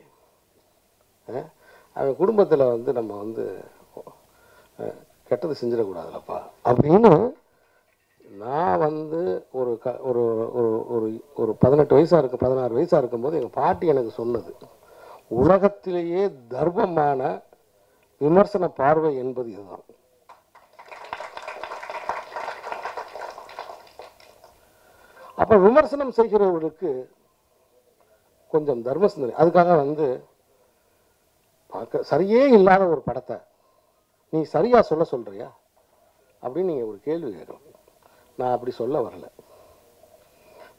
Speaker 10: அவன் குடும்பத்தில் வந்து நம்ம வந்து கெட்டது செஞ்சிடக்கூடாதுலப்பா அப்படின்னு நான் வந்து ஒரு 18 வயசாக இருக்கு 16 வயசாக இருக்கும்போது எங்கள் பாட்டி எனக்கு சொன்னது, உலகத்திலேயே தர்மமான விமர்சன பார்வை என்பது இதுதான். அப்போ விமர்சனம் செய்கிறவர்களுக்கு கொஞ்சம் தர்ம சிந்தனை. அதுக்காக வந்து பார்க்க சரியே இல்லாத ஒரு படத்தை நீ சரியா சொல்றியா அப்படின்னு நீங்கள் ஒரு கேள்வி கேட்கணும். நான் அப்படி சொல்ல வரல.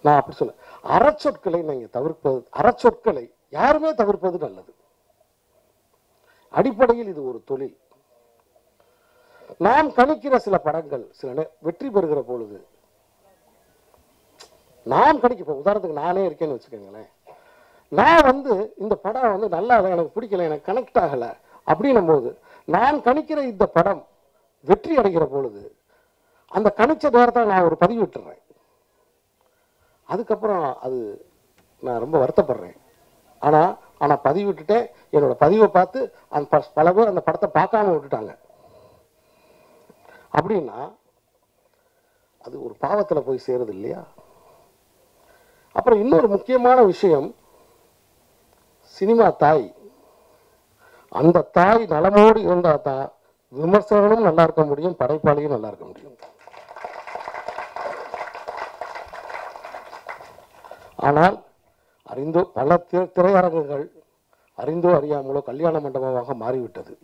Speaker 10: நான் அப்படி சொல்ல, அறச்சொற்களை நீங்கள் தவிர்ப்பது, அறச்சொற்களை யாருமே தவிர்ப்பது நல்லது. அடிப்படையில் இது ஒரு தொழில். நாம் கணிக்கிற சில படங்கள் சில வெற்றி பெறுகிற பொழுது நான் கணிக்கப்போம். உதாரணத்துக்கு நானே இருக்கேன்னு வச்சுக்கோங்களேன், நான் வந்து இந்த படம் வந்து நல்லா இல்லை, எனக்கு பிடிக்கல, எனக்கு கனெக்ட் ஆகலை அப்படின்னும் போது நான் கணிக்கிற இந்த படம் வெற்றி அடைகிற பொழுது அந்த கணிச்ச நேரத்தை நான் ஒரு பதிவு விட்டுறேன். அதுக்கப்புறம் அது நான் ரொம்ப வருத்தப்படுறேன். ஆனால் பதிவு விட்டுட்டேன். என்னோட பதிவை பார்த்து அந்த பல பேர் அந்த படத்தை பார்க்காம விட்டுட்டாங்க அப்படின்னா அது ஒரு பாவத்தில் போய் சேருது இல்லையா? அப்புறம் இன்னொரு முக்கியமான விஷயம், சினிமா தாய். அந்த தாய் நலமோடு இருந்தால் தான் விமர்சகனும் நல்லா இருக்க முடியும், படைப்பாளியும் நல்லா இருக்க முடியும். ஆனால் அறிந்தோ பல திரையரங்குகள் அறிந்தோ அறியாமலோ கல்யாண மண்டபமாக மாறிவிட்டது.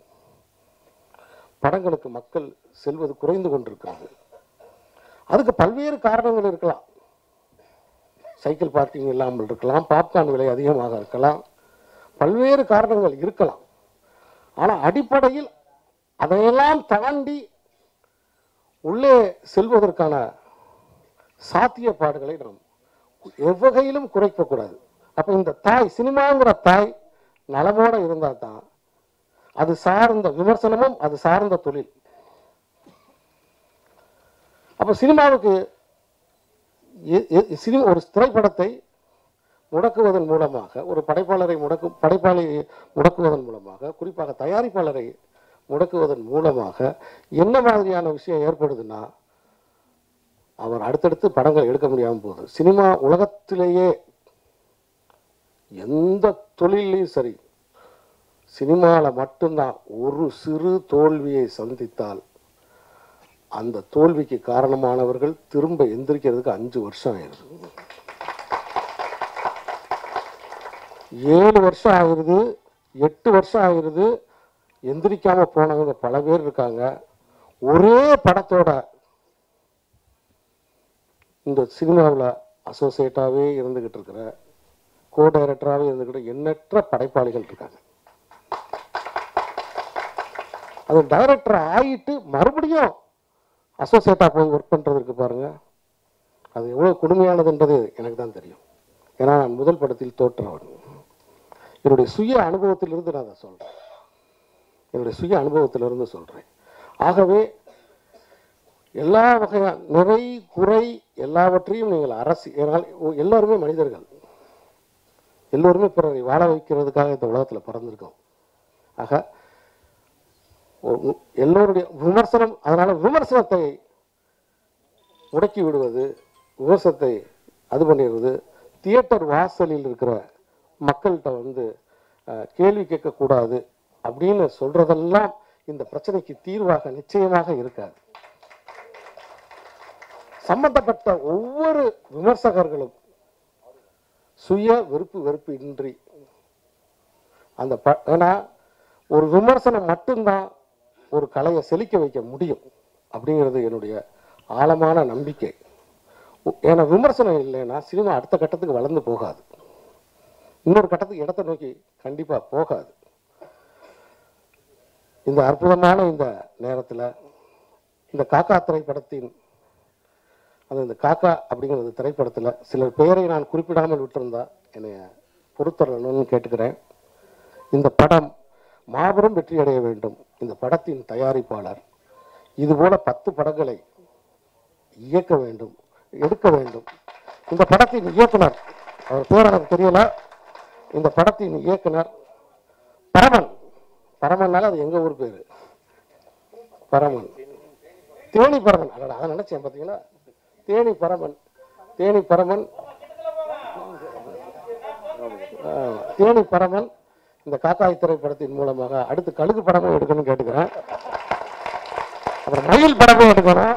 Speaker 10: படங்களுக்கு மக்கள் செல்வது குறைந்து கொண்டிருக்கிறது. அதுக்கு பல்வேறு காரணங்கள் இருக்கலாம். சைக்கிள் பார்க்கிங் இல்லாமல் இருக்கலாம், பாப்கார்ன் விலை அதிகமாக இருக்கலாம், பல்வேறு காரணங்கள் இருக்கலாம். ஆனால் அடிப்படையில் அதையெல்லாம் தாண்டி உள்ளே செல்வதற்கான சாத்தியப்பாடுகளை நாம் எவ்வகையிலும் குறைக்கக்கூடாது. அப்போ இந்த தாய், சினிமாங்கிற தாய் நலமோட இருந்தால் தான் அது சார்ந்த விமர்சனமும் அது சார்ந்த தொழில். அப்போ சினிமாவுக்கு ஒரு திரைப்படத்தை முடக்குவதன் மூலமாக, ஒரு படைப்பாளி முடக்குவதன் மூலமாக, குறிப்பாக தயாரிப்பாளரை முடக்குவதன் மூலமாக என்ன மாதிரியான விஷயம் ஏற்படுதுன்னா, அவர் அடுத்தடுத்து படங்கள் எடுக்க முடியாமல் போகுது. சினிமா உலகத்திலேயே எந்த தொழிலையும் சரி, சினிமாவில் மட்டும்தான் ஒரு சிறு தோல்வியை சந்தித்தால் அந்த தோல்விக்கு காரணமானவர்கள் திரும்ப எந்திரிக்கிறதுக்கு 5 வருஷம் ஆயிடுது, 7 வருஷம் ஆகிருது, 8 வருஷம் ஆகிருது. எந்திரிக்காம போனவங்க பல பேர் இருக்காங்க. ஒரே படத்தோட இந்த சினிமாவில் அசோசியேட்டாகவே இருந்துகிட்டு இருக்கிற, கோ டைரக்டராகவே இருந்துகிட்ட எண்ணற்ற படைப்பாளிகள் இருக்காங்க. அது டைரக்டர் ஆகிட்டு மறுபடியும் அசோசியேட்டாக போய் ஒர்க் பண்ணுறதுக்கு பாருங்க, அது எவ்வளோ கொடுமையானதுன்றது எனக்கு தான் தெரியும். ஏன்னா நான் முதல் படத்தில் தோற்றவன். என்னுடைய சுய அனுபவத்திலிருந்து நான் அதை சொல்கிறேன், என்னுடைய சுய அனுபவத்திலிருந்து சொல்கிறேன். ஆகவே எல்லா வகையான நிறை குறை எல்லாவற்றையும் நீங்கள் எல்லாருமே மனிதர்கள், எல்லோருமே பிறரை வாழ வைக்கிறதுக்காக இந்த உலகத்தில் பிறந்திருக்கோம். ஆக எல்லோருடைய விமர்சனம், அதனால விமர்சனத்தை முடக்கி விடுவது, விமர்சனத்தை அது பண்ணிடுவது, தியேட்டர் வாசலில் இருக்கிற மக்கள்கிட்ட கேள்வி கேட்கக்கூடாது அப்படின்னு சொல்றதெல்லாம் இந்த பிரச்சனைக்கு தீர்வாக நிச்சயமாக இருக்காது. சம்பந்தப்பட்ட ஒவ்வொரு விமர்சகர்களும் சுய வெறுப்பு இன்றி அந்த ஏன்னா ஒரு விமர்சனம் மட்டும்தான் ஒரு கலையை செழிக்க வைக்க முடியும் அப்படிங்கிறது என்னுடைய ஆழமான நம்பிக்கை. ஏன்னா விமர்சனம் இல்லைன்னா சினிமா அடுத்த கட்டத்துக்கு வளர்ந்து போகாது, இன்னொரு கட்டத்துக்கு இடத்தை நோக்கி கண்டிப்பா போகாது. இந்த அற்புதமான இந்த நேரத்தில் இந்த காக்கா திரைப்படத்தின் இந்த காக்கா அப்படிங்கிறது திரைப்படத்தில் சிலர் பெயரை நான் குறிப்பிடாமல் விட்டிருந்தா என்னை பொறுத்தரணும்னு கேட்டுக்கிறேன். இந்த படம் மாபெரும் வெற்றி அடைய வேண்டும். இந்த படத்தின் தயாரிப்பாளர் இதுபோல 10 படங்களை இயக்க வேண்டும், எடுக்க வேண்டும். இந்த படத்தின் இயக்குனர், அவர் பேர் எனக்கு தெரியல, இந்த படத்தின் இயக்குனர் பரமன். பரமன்னால அது எங்க ஊர் பேரு, பரமன், தேனி பரமன். அதை நினைச்சேன் பார்த்தீங்களா, தேனி பரமன். தேனி பரமன் இந்த காக்காய் திரைப்படத்தின் மூலமாக அடுத்து கழுகு படமும் எடுக்கணும்னு கேட்டுக்கிறேன். அப்புறம் மயில் படமும் எடுக்கணும்,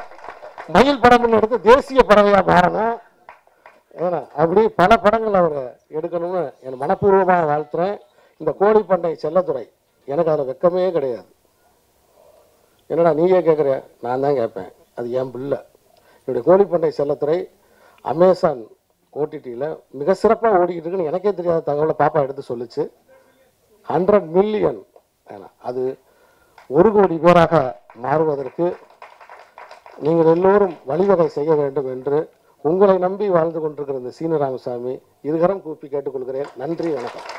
Speaker 10: மயில் படமும் எடுத்து தேசிய பறவையா மாறணும். ஏன்னா அப்படி பல படங்கள் அவர் எடுக்கணும்னு என் மனப்பூர்வமாக வாழ்த்துறேன். இந்த கோழிப்பண்டை செல்லத்துறை எனக்கு அதில் வெக்கமே கிடையாது. என்னடா நீயே கேட்குற, நான் தான் கேட்பேன், அது என் பிள்ளை. என்னுடைய கோழிப்பண்டை செல்லத்துறை அமேசான் ஓடிடியில் மிக சிறப்பாக ஓடிக்கிட்டு இருக்குன்னு எனக்கே தெரியாத தகவலை பாப்பா எடுத்து சொல்லிச்சு. 100 மில்லியன், அது 1 கோடி பேராக மாறுவதற்கு நீங்கள் எல்லோரும் வழிவகை செய்ய வேண்டும் என்று உங்களை நம்பி வாழ்ந்து கொண்டிருக்கிற இந்த சீனராமசாமி இருகரம் கூப்பி கேட்டுக்கொள்கிறேன். நன்றி, வணக்கம்.